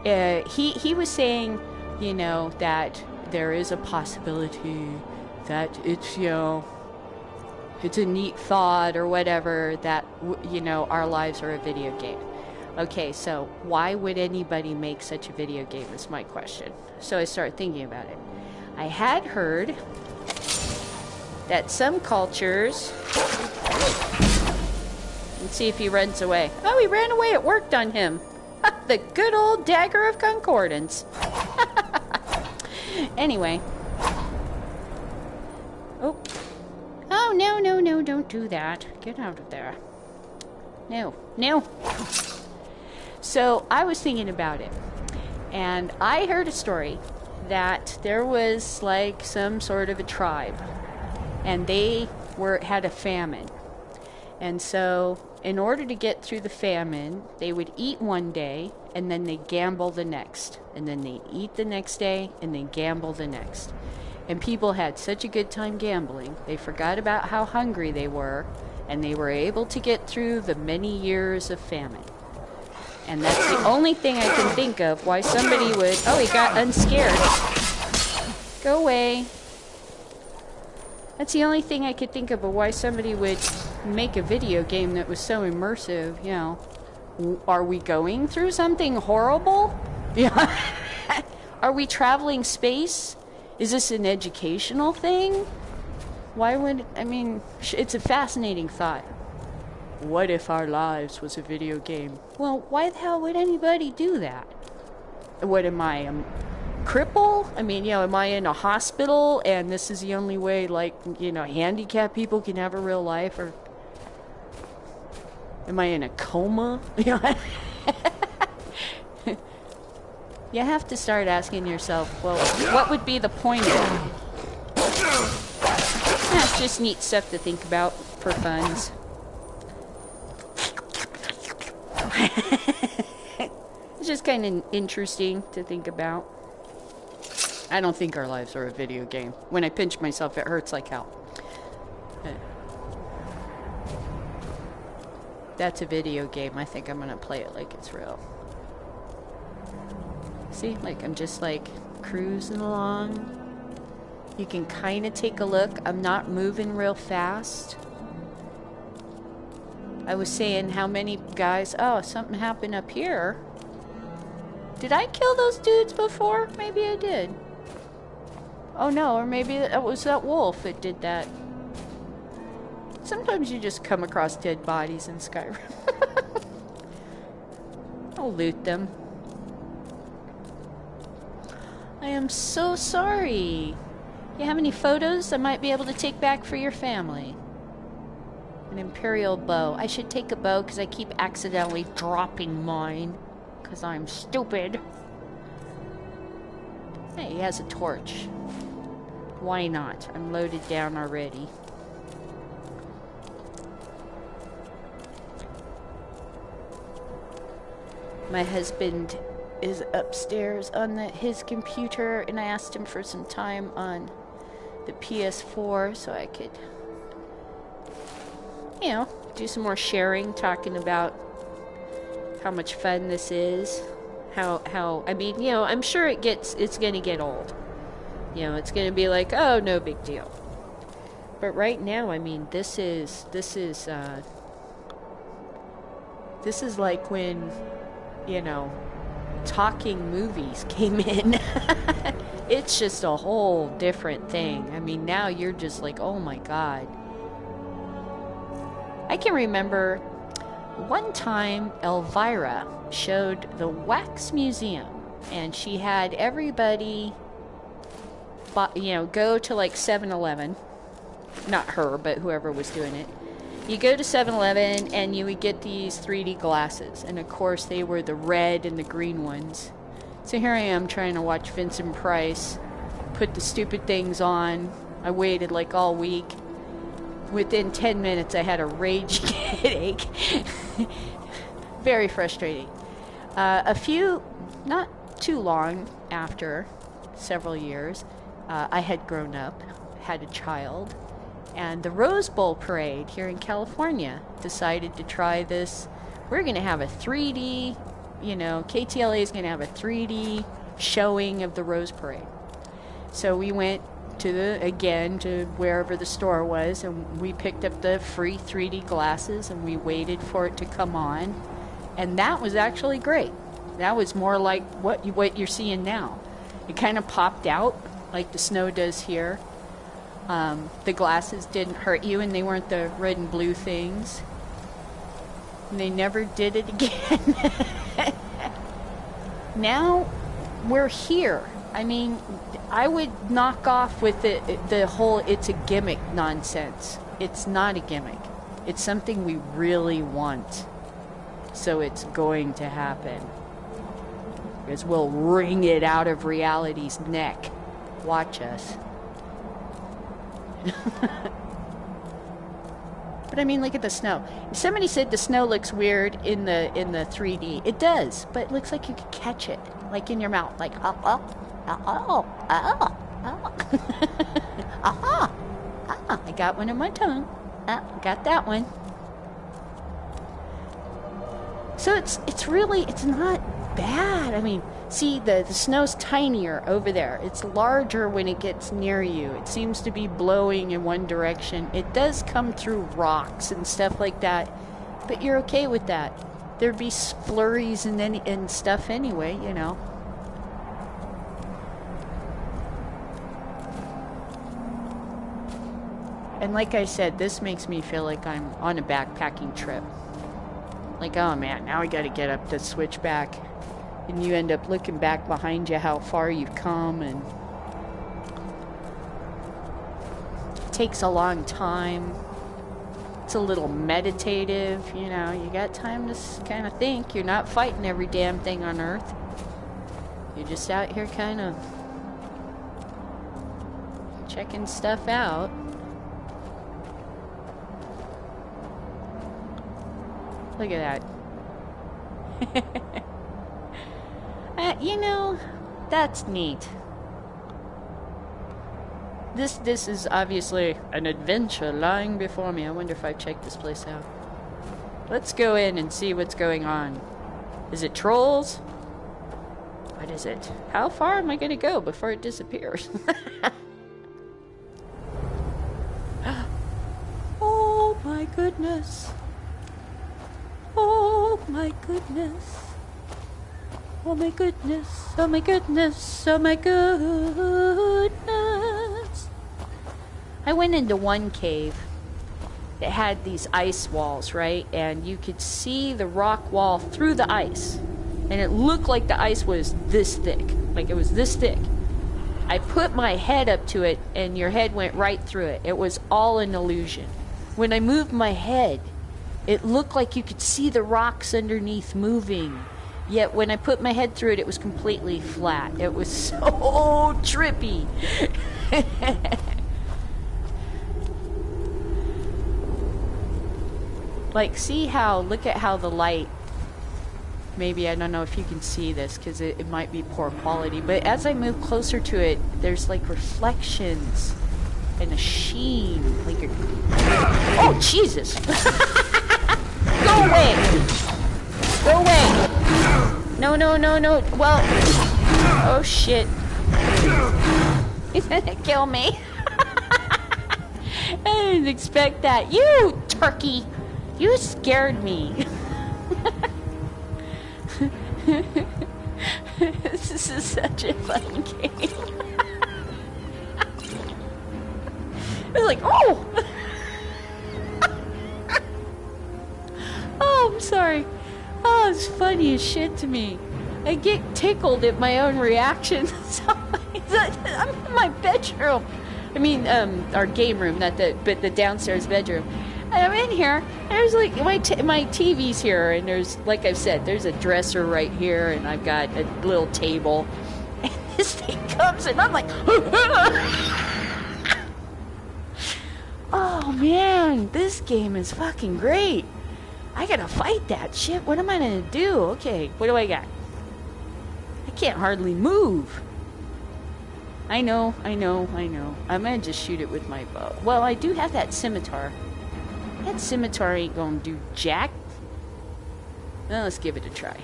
he was saying, you know, that there is a possibility that it's, you know, it's a neat thought or whatever that, you know, our lives are a video game. Okay, so why would anybody make such a video game is my question. So I started thinking about it. I had heard that some cultures... Let's see if he runs away. Oh, he ran away. It worked on him. The good old dagger of concordance. Anyway. Oh. Oh, no, no, no, don't do that. Get out of there. No, no. So, I was thinking about it. And I heard a story that there was like some sort of a tribe. And they had a famine. And so, in order to get through the famine, they would eat one day, and then they gamble the next. And then they eat the next day, and they gamble the next. And people had such a good time gambling, they forgot about how hungry they were, and they were able to get through the many years of famine. And that's the only thing I can think of why somebody would... Oh, he got unscared. Go away. That's the only thing I could think of why somebody would make a video game that was so immersive, you know. Are we going through something horrible? Yeah. Are we traveling space? Is this an educational thing? Why would... I mean, it's a fascinating thought. What if our lives was a video game? Well, why the hell would anybody do that? What am I, a cripple? I mean, you know, am I in a hospital and this is the only way, like, you know, handicapped people can have a real life? Or am I in a coma? You have to start asking yourself, well, what would be the point of it? That's just neat stuff to think about for funs. It's just kind of interesting to think about. I don't think our lives are a video game. When I pinch myself, it hurts like hell. That's a video game. I think I'm gonna play it like it's real. See, like I'm just like cruising along. You can kind of take a look. I'm not moving real fast. I was saying how many guys... Oh, something happened up here. Did I kill those dudes before? Maybe I did. Oh no, or maybe it was that wolf that did that. Sometimes you just come across dead bodies in Skyrim. I'll loot them. I am so sorry. You have any photos I might be able to take back for your family? An imperial bow. I should take a bow because I keep accidentally dropping mine. Because I'm stupid. Hey, he has a torch. Why not? I'm loaded down already. My husband is upstairs on his computer, and I asked him for some time on the PS4 so I could, you know, do some more sharing, talking about how much fun this is. How I mean, you know, I'm sure it's gonna get old. You know, it's gonna be like, oh, no big deal. But right now, I mean, this is like when, you know, talking movies came in. It's just a whole different thing. I mean, now you're just like, oh my god. I can remember one time Elvira showed the Wax Museum, and she had everybody, you know, go to like 7-Eleven. Not her, but whoever was doing it. You go to 7-Eleven and you would get these 3D glasses, and of course they were the red and the green ones. So here I am trying to watch Vincent Price put the stupid things on. I waited like all week. Within 10 minutes I had a raging headache. Very frustrating. Not too long after, several years, I had grown up, had a child, and the Rose Bowl parade here in California decided to try this. We're going to have a 3D, KTLA is going to have a 3D showing of the Rose Parade. So we went to wherever the store was, and we picked up the free 3D glasses, and we waited for it to come on, and that was actually great. That was more like what you're seeing now. It kind of popped out like the snow does here. The glasses didn't hurt you, and they weren't the red and blue things. And they never did it again. Now we're here. I mean, I would knock off with the whole it's a gimmick nonsense. It's not a gimmick. It's something we really want. So it's going to happen. Because we'll wring it out of reality's neck. Watch us. But I mean, look at the snow. Somebody said the snow looks weird in the 3D. It does, but it looks like you could catch it, like in your mouth, like I got one in my tongue. Got that one. So it's not bad. I mean, see, the snow's tinier over there. It's larger when it gets near you. It seems to be blowing in one direction. It does come through rocks and stuff like that, but you're okay with that. There'd be flurries and stuff anyway, And like I said, this makes me feel like I'm on a backpacking trip. Like, oh man, now I gotta get up the switchback. And you end up looking back behind you how far you've come, and it takes a long time. It's a little meditative, you got time to kind of think. You're not fighting every damn thing on Earth. You're just out here kind of checking stuff out. Look at that. That's neat. This is obviously an adventure lying before me. I wonder if I've checked this place out. Let's go in and see what's going on. Is it trolls? What is it? How far am I going to go before it disappears? Oh my goodness. Oh my goodness. Oh my goodness. Oh my goodness. Oh my goodness. I went into one cave that had these ice walls, right? And you could see the rock wall through the ice. And it looked like the ice was this thick. Like it was this thick. I put my head up to it and your head went right through it. It was all an illusion. When I moved my head, it looked like you could see the rocks underneath moving. Yet when I put my head through it, it was completely flat. It was so trippy. Like, look at how the light, maybe, I don't know if you can see this because it might be poor quality, but as I move closer to it, there's like reflections and a sheen. Oh, Jesus. Go away! Go away! No. Well, oh shit. He's gonna kill me. I didn't expect that. You turkey! You scared me. This is such a fun game. It's like, oh! Oh, I'm sorry. Oh, it's funny as shit to me. I get tickled at my own reaction. I'm in my bedroom. I mean, our game room, but the downstairs bedroom. And I'm in here, and there's like, my TV's here, and there's, like I've said, there's a dresser right here, and I've got a little table. And this thing comes, and I'm like, oh man, this game is fucking great. I gotta fight that shit. What am I gonna do? Okay, what do I got? I can't hardly move. I know. I'm gonna just shoot it with my bow. Well, I do have that scimitar. That scimitar ain't gonna do jack. Well, let's give it a try.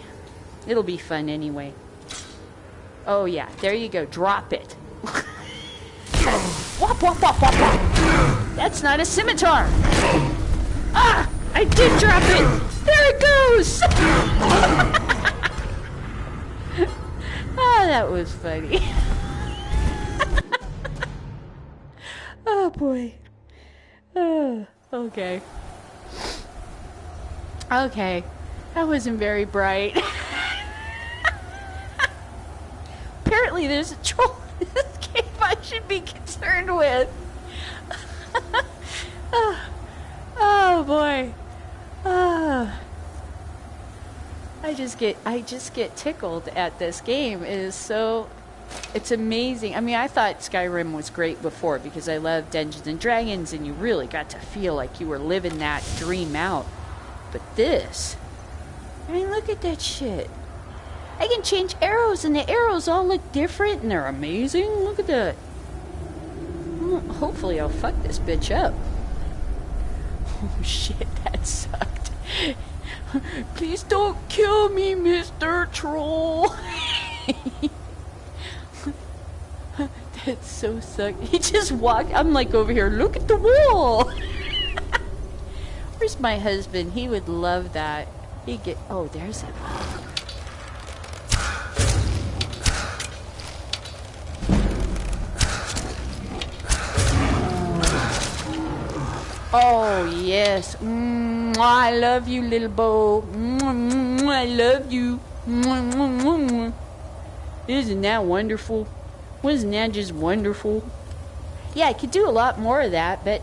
It'll be fun anyway. Oh yeah, there you go. Drop it. Wop, wop, wop, wop, wop. That's not a scimitar. Ah! I did drop it. There it goes. Oh, that was funny. Oh boy. Oh, okay. Okay. That wasn't very bright. Apparently there's a troll in this game I should be concerned with. Oh boy. I just get tickled at this game. It's amazing. I mean, I thought Skyrim was great before because I love Dungeons and Dragons and you really got to feel like you were living that dream out. But this, I mean, look at that shit. I can change arrows and the arrows all look different and they're amazing. Look at that. Hopefully I'll fuck this bitch up. Oh shit, that sucked. Please don't kill me, Mr. Troll. That so sucked. He just walked. I'm like over here, look at the wall. Where's my husband? He would love that. Oh, there's it. Oh, yes. I love you, little bow. I love you. Isn't that wonderful? Wasn't that just wonderful? Yeah, I could do a lot more of that, but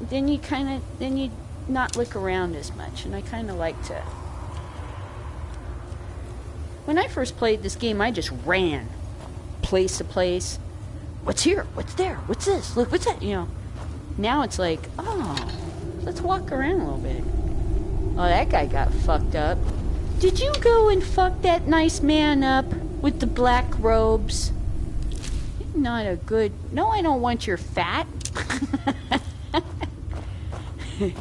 then you not look around as much, and I kind of like to. When I first played this game, I just ran place to place. What's here? What's there? What's this? Look, what's that? You know. Now it's like, oh, let's walk around a little bit. Oh, that guy got fucked up. Did you go and fuck that nice man up with the black robes? Not a good... No, I don't want your fat. Did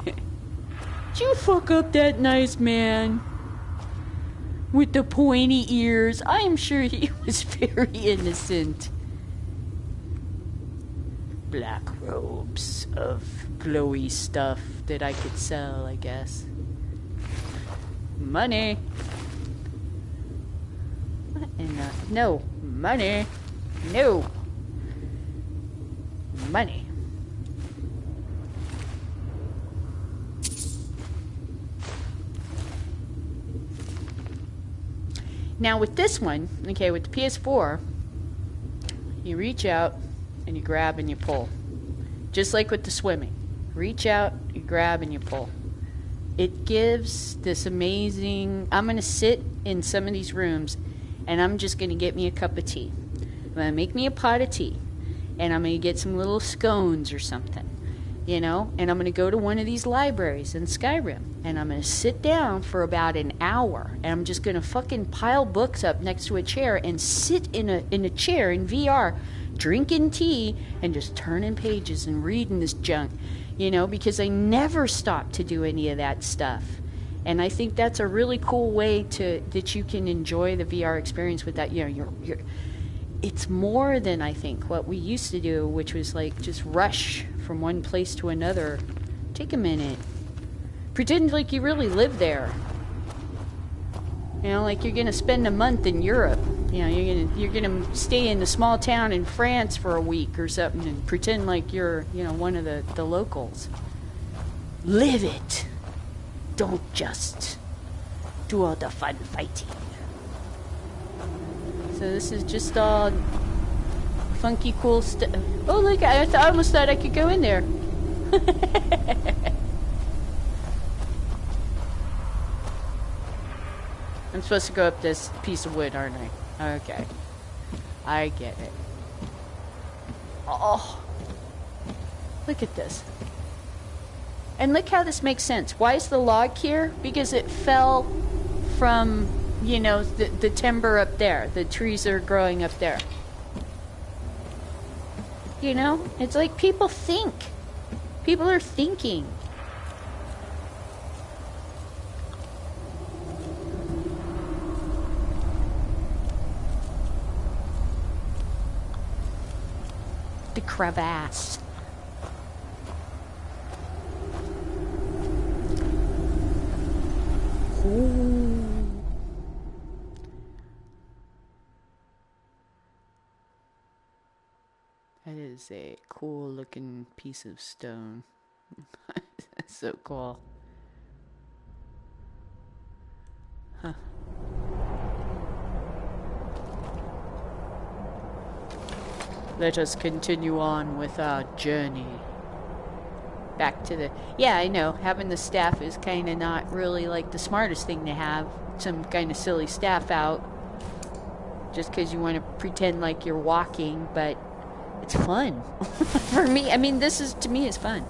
you fuck up that nice man with the pointy ears? I am sure he was very innocent. Black robes of glowy stuff that I could sell, I guess. Money. What in the... No. Money. No. Money. Now with this one, okay, with the PS4, you reach out and you grab and you pull. Just like with the swimming. Reach out, you grab and you pull. It gives this amazing... I'm going to sit in some of these rooms and I'm just going to get me a cup of tea. I'm going to make me a pot of tea. And I'm going to get some little scones or something. You know? And I'm going to go to one of these libraries in Skyrim. And I'm going to sit down for about an hour. And I'm just going to fucking pile books up next to a chair and sit in a chair in VR, drinking tea and just turning pages and reading this junk. You know, because I never stopped to do any of that stuff. And I think that's a really cool way that you can enjoy the VR experience with that. You know, it's more than I think what we used to do, which was like just rush from one place to another. Take a minute. Pretend like you really live there. You know, like you're gonna spend a month in Europe. You know, you're gonna stay in a small town in France for a week or something and pretend like you're, you know, one of the locals. Live it. Don't just do all the fun fighting. So this is just all funky cool stuff. Oh look, I almost thought I could go in there. I'm supposed to go up this piece of wood, aren't I? Okay. I get it. Oh. Look at this. And look how this makes sense. Why is the log here? Because it fell from, you know, the timber up there. The trees are growing up there. You know? It's like people think. People are thinking. The crevasse. Ooh. That is a cool looking piece of stone. That's so cool. Huh. Let us continue on with our journey. Back to the... Yeah, I know. Having the staff is kind of not really like the smartest thing to have. Some kind of silly staff out. Just because you want to pretend like you're walking, but it's fun. For me, I mean, this is, to me, is fun.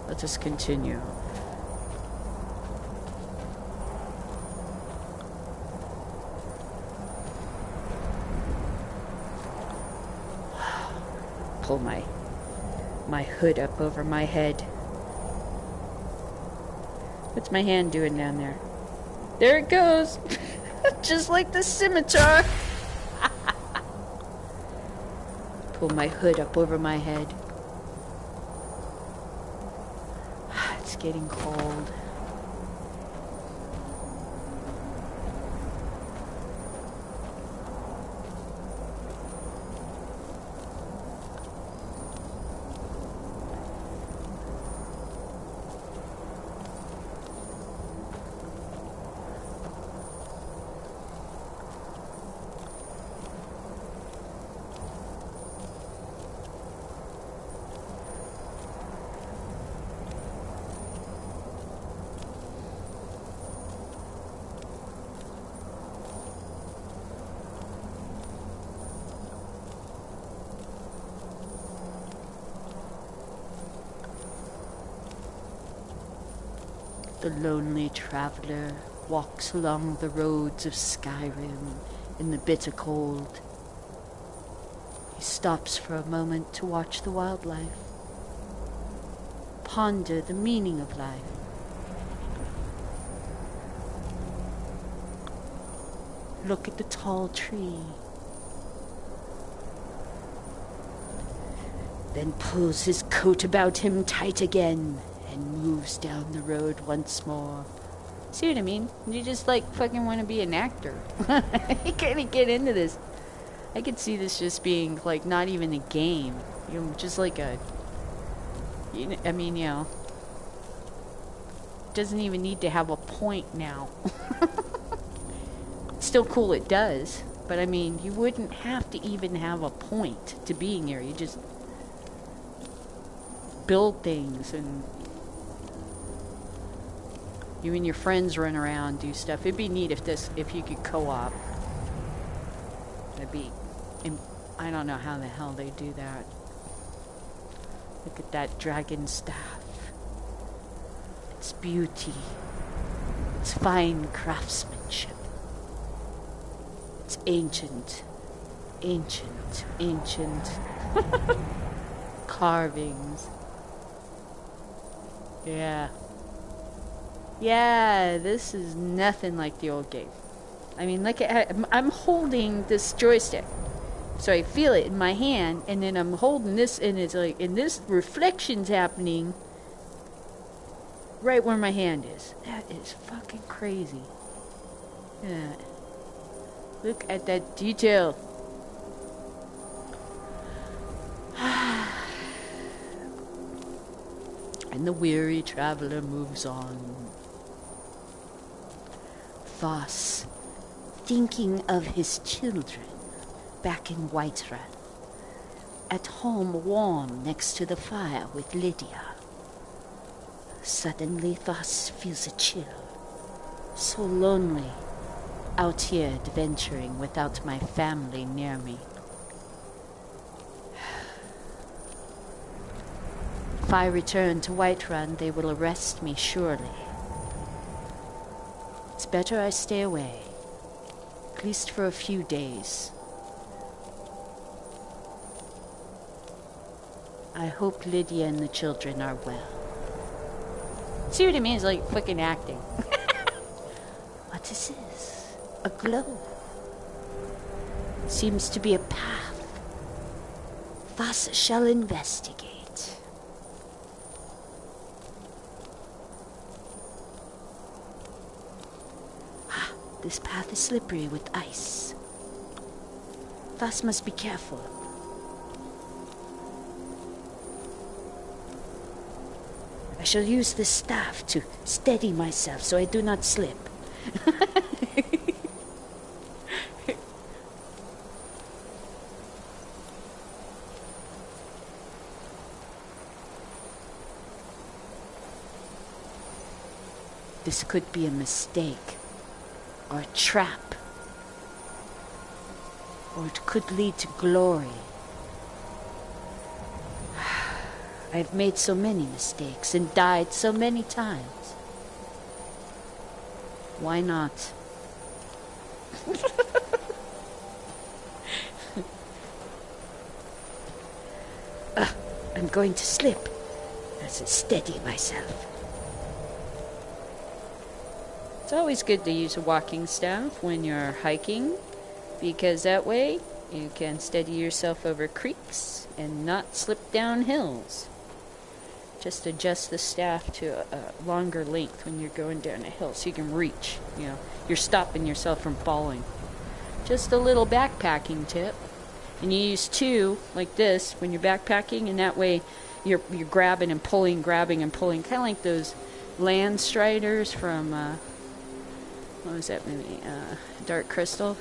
Let us continue. Pull my hood up over my head. What's my hand doing down there? There it goes. Just like the scimitar. Pull my hood up over my head. It's getting cold. The lonely traveler walks along the roads of Skyrim in the bitter cold. He stops for a moment to watch the wildlife, ponder the meaning of life. Look at the tall tree. Then pulls his coat about him tight again and moves down the road once more. See what I mean? You just like fucking want to be an actor. You kind of get into this. I could see this just being like not even a game. You know, just like a... You know, I mean, you know... Doesn't even need to have a point now. It's still cool it does. But I mean, you wouldn't have to even have a point to being here. You just... build things and... You and your friends run around, do stuff. It'd be neat if you could co-op. It'd be... I don't know how the hell they do that. Look at that dragon staff. Its beauty. Its fine craftsmanship. It's ancient. Ancient carvings. Yeah. Yeah, this is nothing like the old game. I mean, look at... I'm holding this joystick. So I feel it in my hand, and then I'm holding this, and it's like... And this reflection's happening right where my hand is. That is fucking crazy. Yeah. Look at that detail. And the weary traveler moves on. Voss, thinking of his children back in Whiterun, at home warm next to the fire with Lydia. Suddenly Voss feels a chill. So lonely, out here adventuring without my family near me. If I return to Whiterun, they will arrest me surely. It's better I stay away, at least for a few days. I hope Lydia and the children are well. See what it means, like fucking acting. What is this? A glow. Seems to be a path. Thus shall investigate. Ah, this path is slippery with ice. Thus must be careful. I shall use this staff to steady myself so I do not slip. This could be a mistake, or a trap, or it could lead to glory. I've made so many mistakes and died so many times. Why not? I'm going to slip as I steady myself. It's always good to use a walking staff when you're hiking, because that way you can steady yourself over creeks and not slip down hills. Just adjust the staff to a longer length when you're going down a hill so you can reach. You know, you're stopping yourself from falling. Just a little backpacking tip. And you use two like this when you're backpacking, and that way you're grabbing and pulling, kind of like those land striders from what was that movie? Dark Crystal.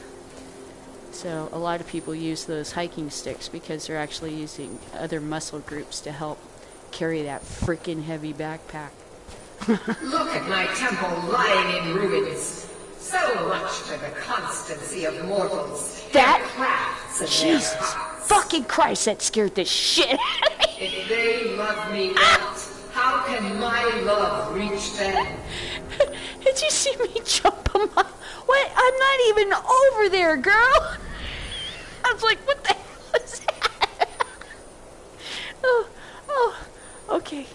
So a lot of people use those hiking sticks because they're actually using other muscle groups to help carry that freaking heavy backpack. Look at my temple lying in ruins. So much for the constancy of mortals. That crafts of Jesus their hearts. fucking Christ, that scared the shit out of me. If they love me not, how can my love reach them? Did you see me jump on my... What? I'm not even over there, girl. I was like, what the hell is that? Oh, okay.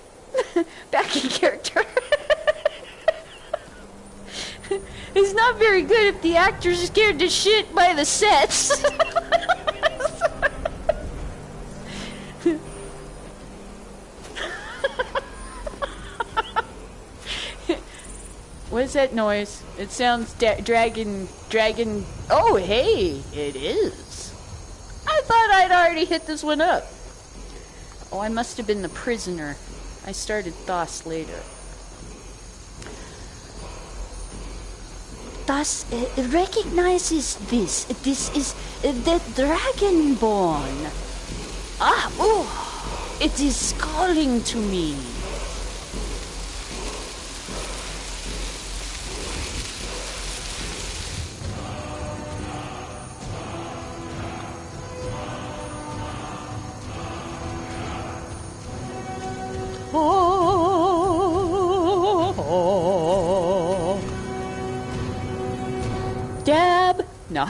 Back in character. It's not very good if the actor's scared to shit by the sets. What is that noise? It sounds dragon. Oh, hey, it is. I thought I'd already hit this one up. Oh, I must have been the prisoner. I started Thos later. Thus recognizes this. This is the Dragonborn. Ah, oh, it is calling to me. Dab. No.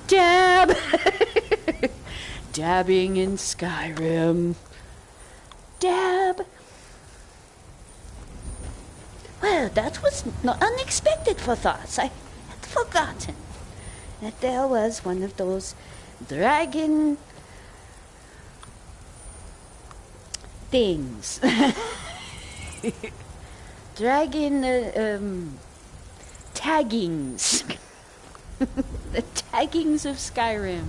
Dab. Dabbing in Skyrim. Dab. Well, that was not unexpected for Thoughts. I had forgotten that there was one of those dragon things. Dragon taggings. The taggings of Skyrim.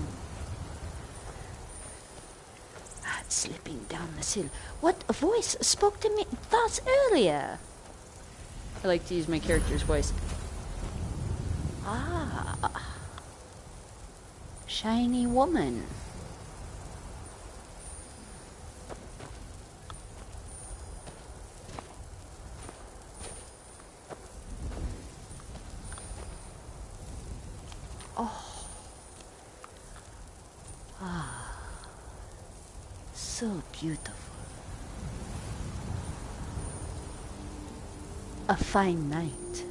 It's slipping down this hill. What voice spoke to me thoughts earlier? I like to use my character's voice. Ah. Shiny woman. Oh. Ah. So beautiful. a fine night.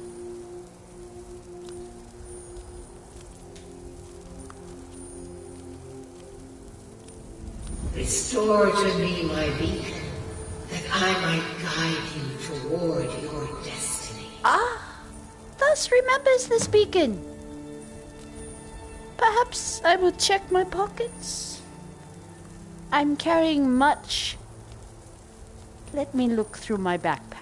Restore to me my beacon, that I might guide you toward your destiny. Ah, thus remembers this beacon. Perhaps I will check my pockets. I'm carrying much. Let me look through my backpack.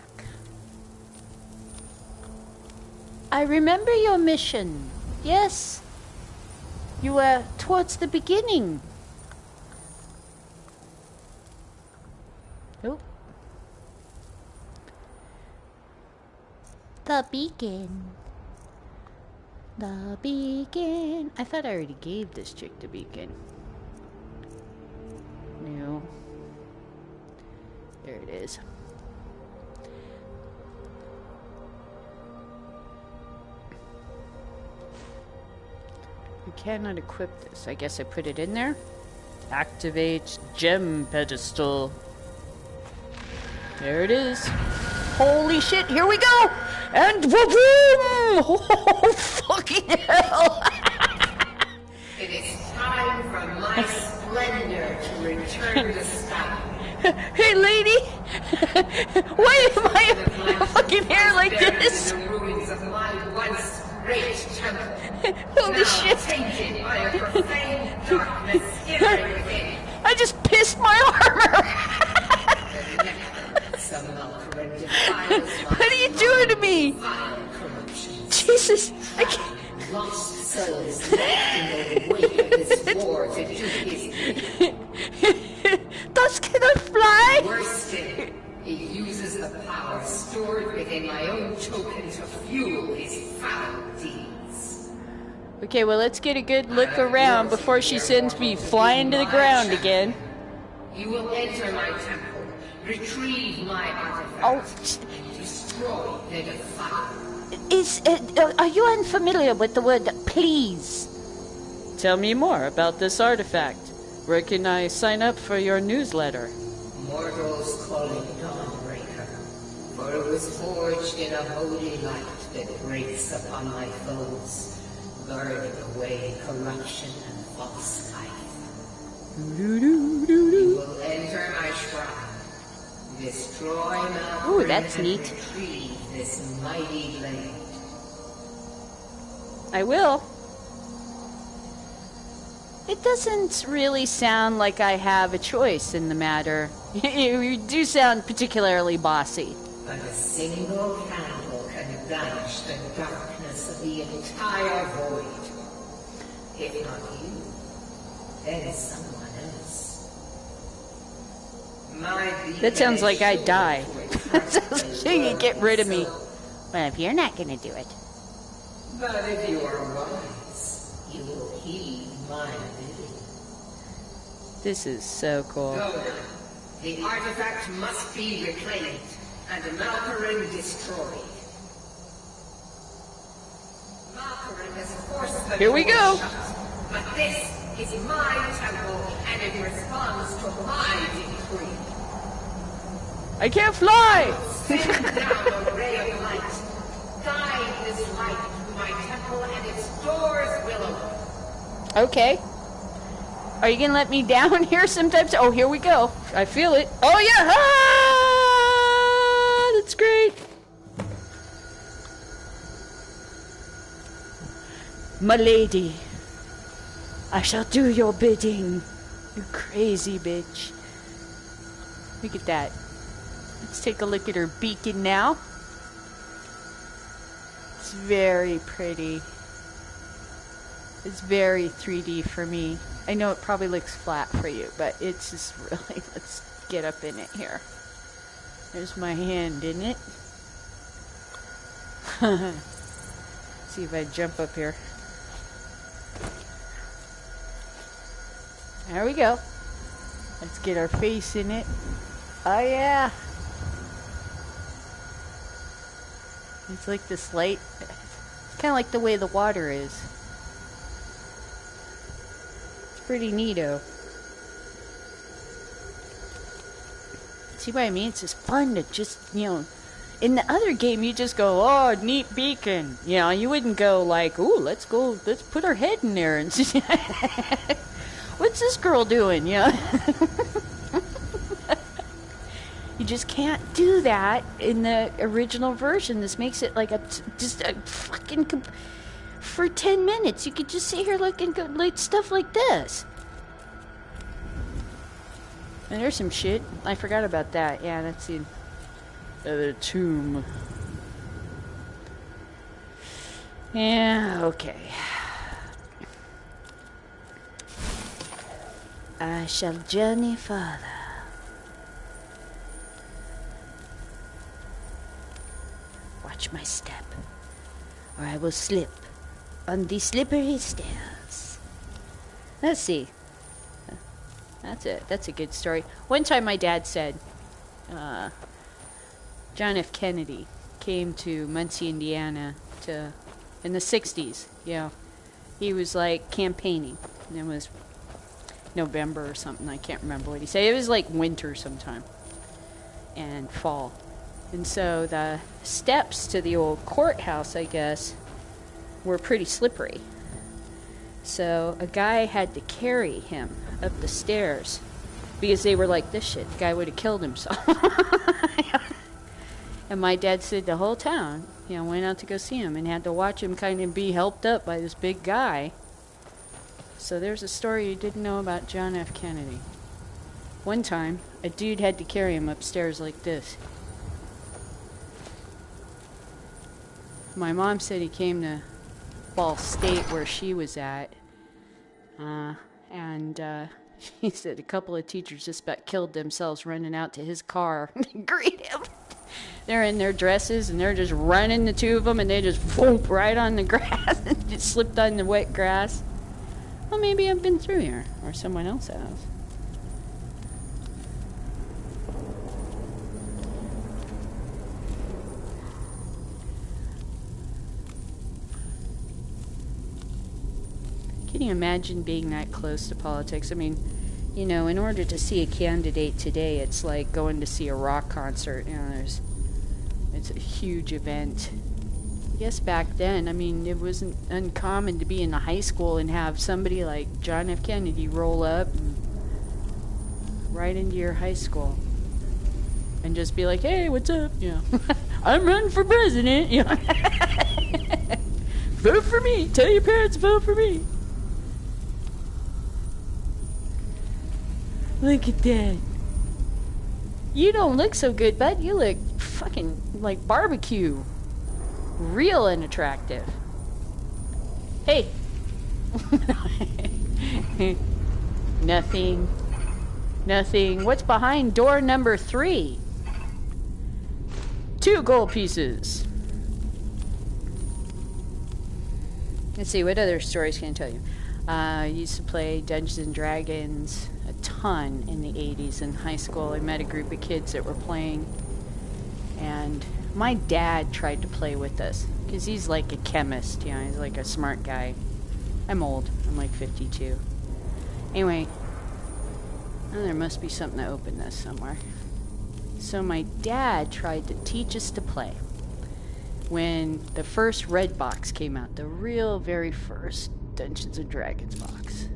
I remember your mission. Yes. You were towards the beginning. Oh. The beacon. The beacon. I thought I already gave this chick the beacon. No. There it is. You cannot equip this. I guess I put it in there. Activate gem pedestal. There it is. Holy shit, here we go! And boom! Oh, fucking hell! It is time for my splendor to return to Skyrim. Hey, lady! Why am I fucking hair like this? The ruins of my once great temple. Holy now shit! tainted by a profane darkness skittering within. I just pissed my armor! What are you doing to me? Jesus, I can't. Lost souls left in the wake of this war to do his Thus can I fly? worst still, he uses the power stored within my own token to fuel his foul deeds. Okay, well, let's get a good look around before she sends me flying to the ground again. You will enter my temple, retrieve my artifact, and destroy the defiled. Are you unfamiliar with the word please? Tell me more about this artifact. Where can I sign up for your newsletter? Mortals call it Dawnbreaker, for it was forged in a holy light that breaks upon my foes, guarding away corruption and false life. You will enter my shrine, destroy Malcolm, Ooh, that's and neat. retrieve this mighty blade. I will. It doesn't really sound like I have a choice in the matter. You do sound particularly bossy. But a single candle can banish the darkness of the entire void. If not you, then someone else. My That sounds like I'd beacon die. is That sounds like you could get rid of me. soul. Well, if you're not gonna do it. But if you are wise, you will heed my bidding. This is so cool. Go now. The artifact must be reclaimed, and Malkarin destroyed. Malkarin has forced the Here we door go. shut, but this is my temple, and it responds to my decree. I can't fly! Send down a ray of light. Guide this light to my temple, and its doors will open. Okay. Are you gonna let me down here sometimes? Oh, here we go. I feel it. Oh, yeah! Ah, that's great. My lady, I shall do your bidding. You crazy bitch. Look at that. Let's take a look at her beacon now. It's very pretty. It's very 3D for me. I know it probably looks flat for you, but it's just really, let's get up in it here. There's my hand in it. See if I jump up here. There we go. Let's get our face in it. Oh yeah. It's like this light. It's kind of like the way the water is. It's pretty neato. See what I mean? It's just fun to just, In the other game, you just go, oh, neat beacon. You know, you wouldn't go like, ooh, let's put our head in there and see. What's this girl doing? You know? You just can't do that in the original version. This makes it like just a fucking... For 10 minutes, you could just sit here looking like stuff like this. And there's some shit. I forgot about that. Yeah, that's the other tomb. Yeah, okay. I shall journey farther. Watch my step, or I will slip on the slippery stairs. Let's see. That's a good story. One time my dad said, John F. Kennedy came to Muncie, Indiana in the 60s. You know, he was like campaigning. And it was November or something. I can't remember what he said. It was like winter sometime and fall. And so the steps to the old courthouse, I guess, were pretty slippery. So a guy had to carry him up the stairs because they were like, this shit, the guy would have killed himself. And my dad said the whole town, you know, went out to go see him and had to watch him kind of be helped up by this big guy. So there's a story you didn't know about John F. Kennedy. One time, a dude had to carry him upstairs like this. My mom said he came to Ball State where she was at. And she said a couple of teachers just about killed themselves running out to his car to greet him. They're in their dresses and they're just running, the two of them, and they just whoop right on the grass and just slipped on the wet grass. Well, maybe I've been through here, or someone else has. Can you imagine being that close to politics? I mean, you know, in order to see a candidate today, it's like going to see a rock concert. You know, it's a huge event. Yes, back then, I mean, it wasn't uncommon to be in a high school and have somebody like John F. Kennedy roll up and right into your high school and just be like, hey, what's up? You know, I'm running for president. You know, vote for me. Tell your parents to vote for me. Look at that. You don't look so good, bud. You look fucking like barbecue. Real unattractive. Hey. Nothing. Nothing. What's behind door number 3? 2 gold pieces. Let's see, what other stories can I tell you? I used to play Dungeons and Dragons a ton in the 80s in high school. I met a group of kids that were playing, and my dad tried to play with us because he's like a chemist, you know, he's like a smart guy. I'm old. I'm like 52. Anyway, oh, there must be something to open this somewhere. So my dad tried to teach us to play when the first red box came out, the real very first Dungeons and Dragons box.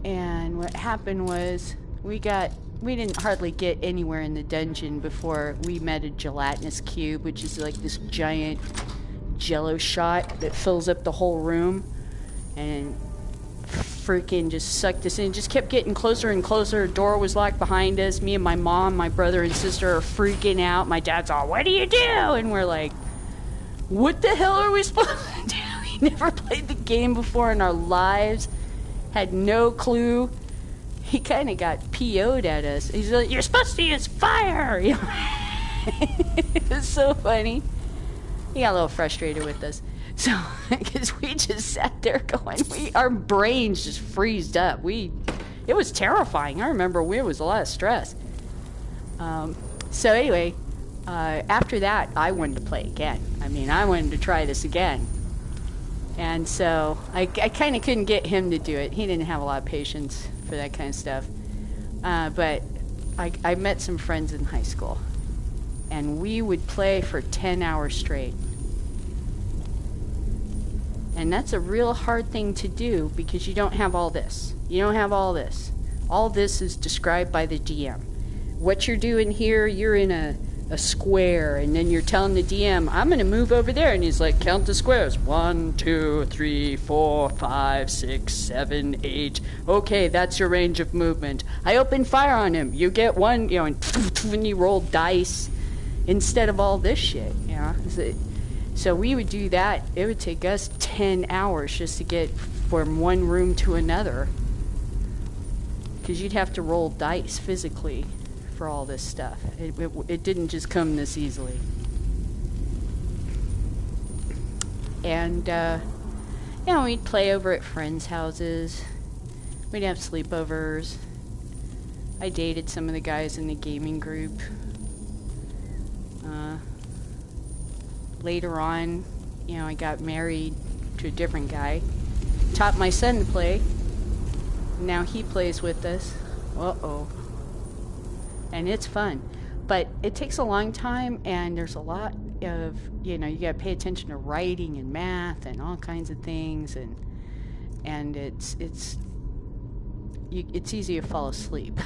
And what happened was we didn't hardly get anywhere in the dungeon before we met a gelatinous cube, which is like this giant jello shot that fills up the whole room, and freaking just sucked us in. Just kept getting closer and closer. Door was locked behind us. Me and my mom, my brother and sister are freaking out. My dad's all, what do you do? And we're like, what the hell are we supposed to do? We never played the game before in our lives. Had no clue. He kind of got PO'd at us. He's like, you're supposed to use fire! You know? It was so funny. He got a little frustrated with us. So, because we just sat there going, our brains just freezed up. It was terrifying. I remember it was a lot of stress. So anyway, after that, I wanted to play again. I mean, I wanted to try this again. And so I kind of couldn't get him to do it. He didn't have a lot of patience for that kind of stuff. But I met some friends in high school. and we would play for 10 hours straight. And that's a real hard thing to do because you don't have all this. You don't have all this. All this is described by the DM. What you're doing here, you're in a square, and then you're telling the DM, I'm going to move over there. And he's like, count the squares. 1, 2, 3, 4, 5, 6, 7, 8. Okay, that's your range of movement. I open fire on him. You get one, you know, and you roll dice instead of all this shit, you know. So we would do that. It would take us 10 hours just to get from one room to another. Because you'd have to roll dice physically for all this stuff. It didn't just come this easily. And, you know, we'd play over at friends' houses. We'd have sleepovers. I dated some of the guys in the gaming group. Later on, you know, I got married to a different guy. Taught my son to play. Now he plays with us. Uh-oh. And it's fun. But it takes a long time, and there's a lot of, you know, you gotta pay attention to writing and math and all kinds of things, and it's easy to fall asleep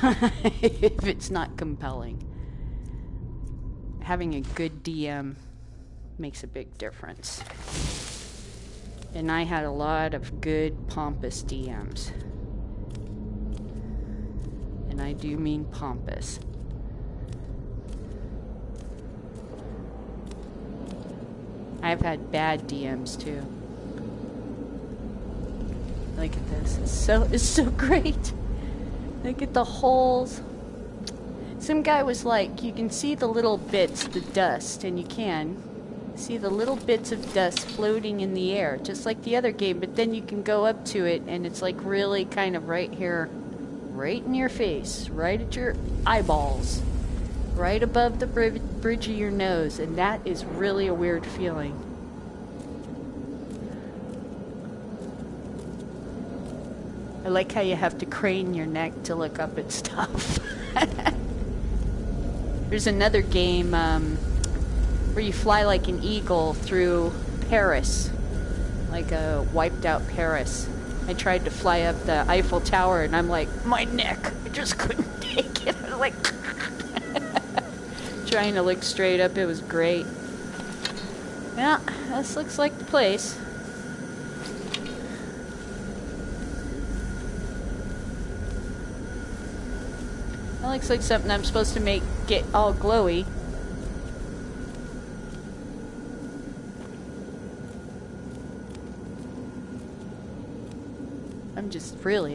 if it's not compelling. Having a good DM makes a big difference. And I had a lot of good, pompous DMs. And I do mean pompous. I've had bad DMs too. Look at this. It's so great. Look at the holes. Some guy was like, you can see the little bits, the dust, and you can see the little bits of dust floating in the air, just like the other game, but then you can go up to it, and it's like really kind of right here, right in your face, right at your eyeballs, right above the bridge of your nose, and that is really a weird feeling. I like how you have to crane your neck to look up at stuff. There's another game where you fly like an eagle through Paris, like a wiped out Paris. I tried to fly up the Eiffel Tower, and I'm like, my neck, I just couldn't take it. I was like, trying to look straight up. It was great. Yeah, this looks like the place. That looks like something I'm supposed to get all glowy.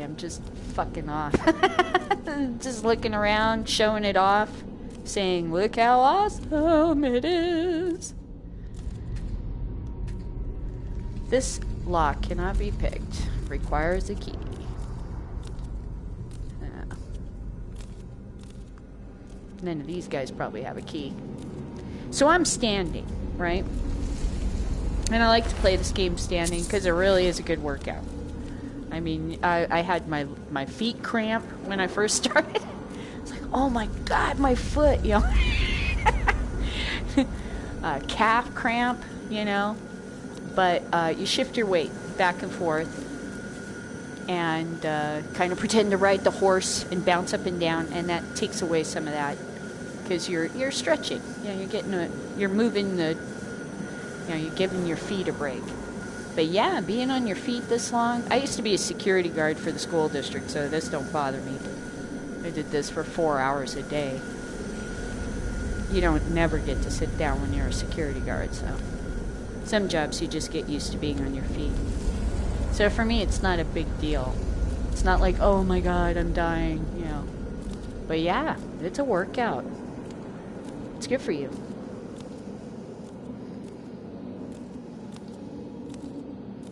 I'm just fucking off. Just looking around, showing it off, saying, look how awesome it is. This lock cannot be picked. Requires a key. None of these guys probably have a key. So I'm standing, right? And I like to play this game standing because it really is a good workout. I mean, I had my feet cramp when I first started. It's like, oh my god, my foot, you know. Calf cramp, you know. But you shift your weight back and forth and kind of pretend to ride the horse and bounce up and down, and that takes away some of that because you're stretching. You know, you're moving the, you know, you're giving your feet a break. But yeah, being on your feet this long. I used to be a security guard for the school district, so this don't bother me. I did this for 4 hours a day. You don't never get to sit down when you're a security guard, so some jobs you just get used to being on your feet. So for me, it's not a big deal. It's not like, oh my god, I'm dying, you know. But yeah, it's a workout. It's good for you.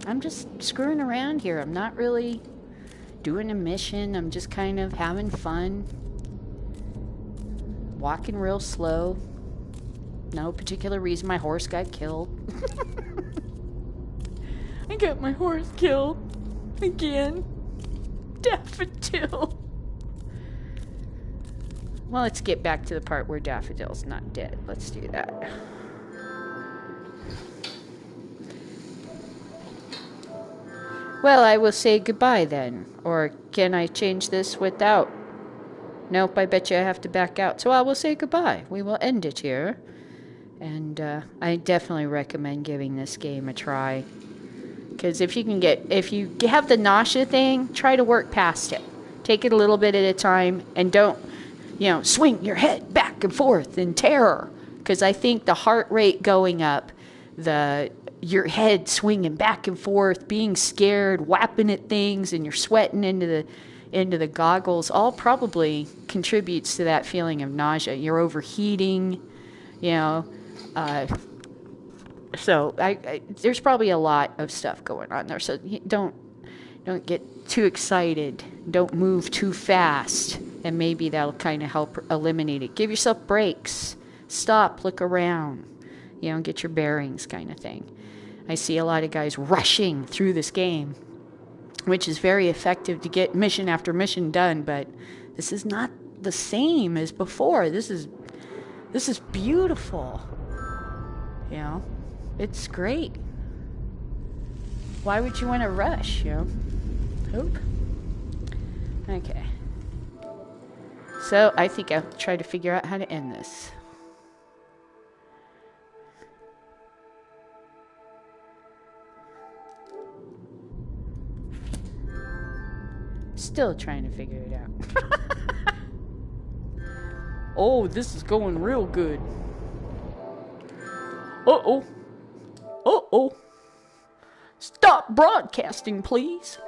I'm just screwing around here. I'm not really doing a mission. I'm just kind of having fun. Walking real slow. No particular reason. My horse got killed. I got my horse killed. Again. Daffodil. Well, let's get back to the part where Daffodil's not dead. Let's do that. Well, I will say goodbye then. Or can I change this without? Nope, I bet you I have to back out. So I will say goodbye. We will end it here. And I definitely recommend giving this game a try. Because if you have the nausea thing, try to work past it. Take it a little bit at a time and don't, swing your head back and forth in terror. Because I think the heart rate going up, your head swinging back and forth, being scared, whapping at things, and you're sweating into the goggles, all probably contributes to that feeling of nausea. You're overheating, so there's probably a lot of stuff going on there. So don't get too excited. Don't move too fast, and maybe that'll kind of help eliminate it. Give yourself breaks. Stop, look around, get your bearings, kind of thing. I see a lot of guys rushing through this game, which is very effective to get mission after mission done, but this is not the same as before. This is beautiful. It's great. Why would you want to rush, Oop. Okay. So I think I'll try to figure out how to end this. Still trying to figure it out. Oh, this is going real good. Uh-oh. Uh-oh. Stop broadcasting, please.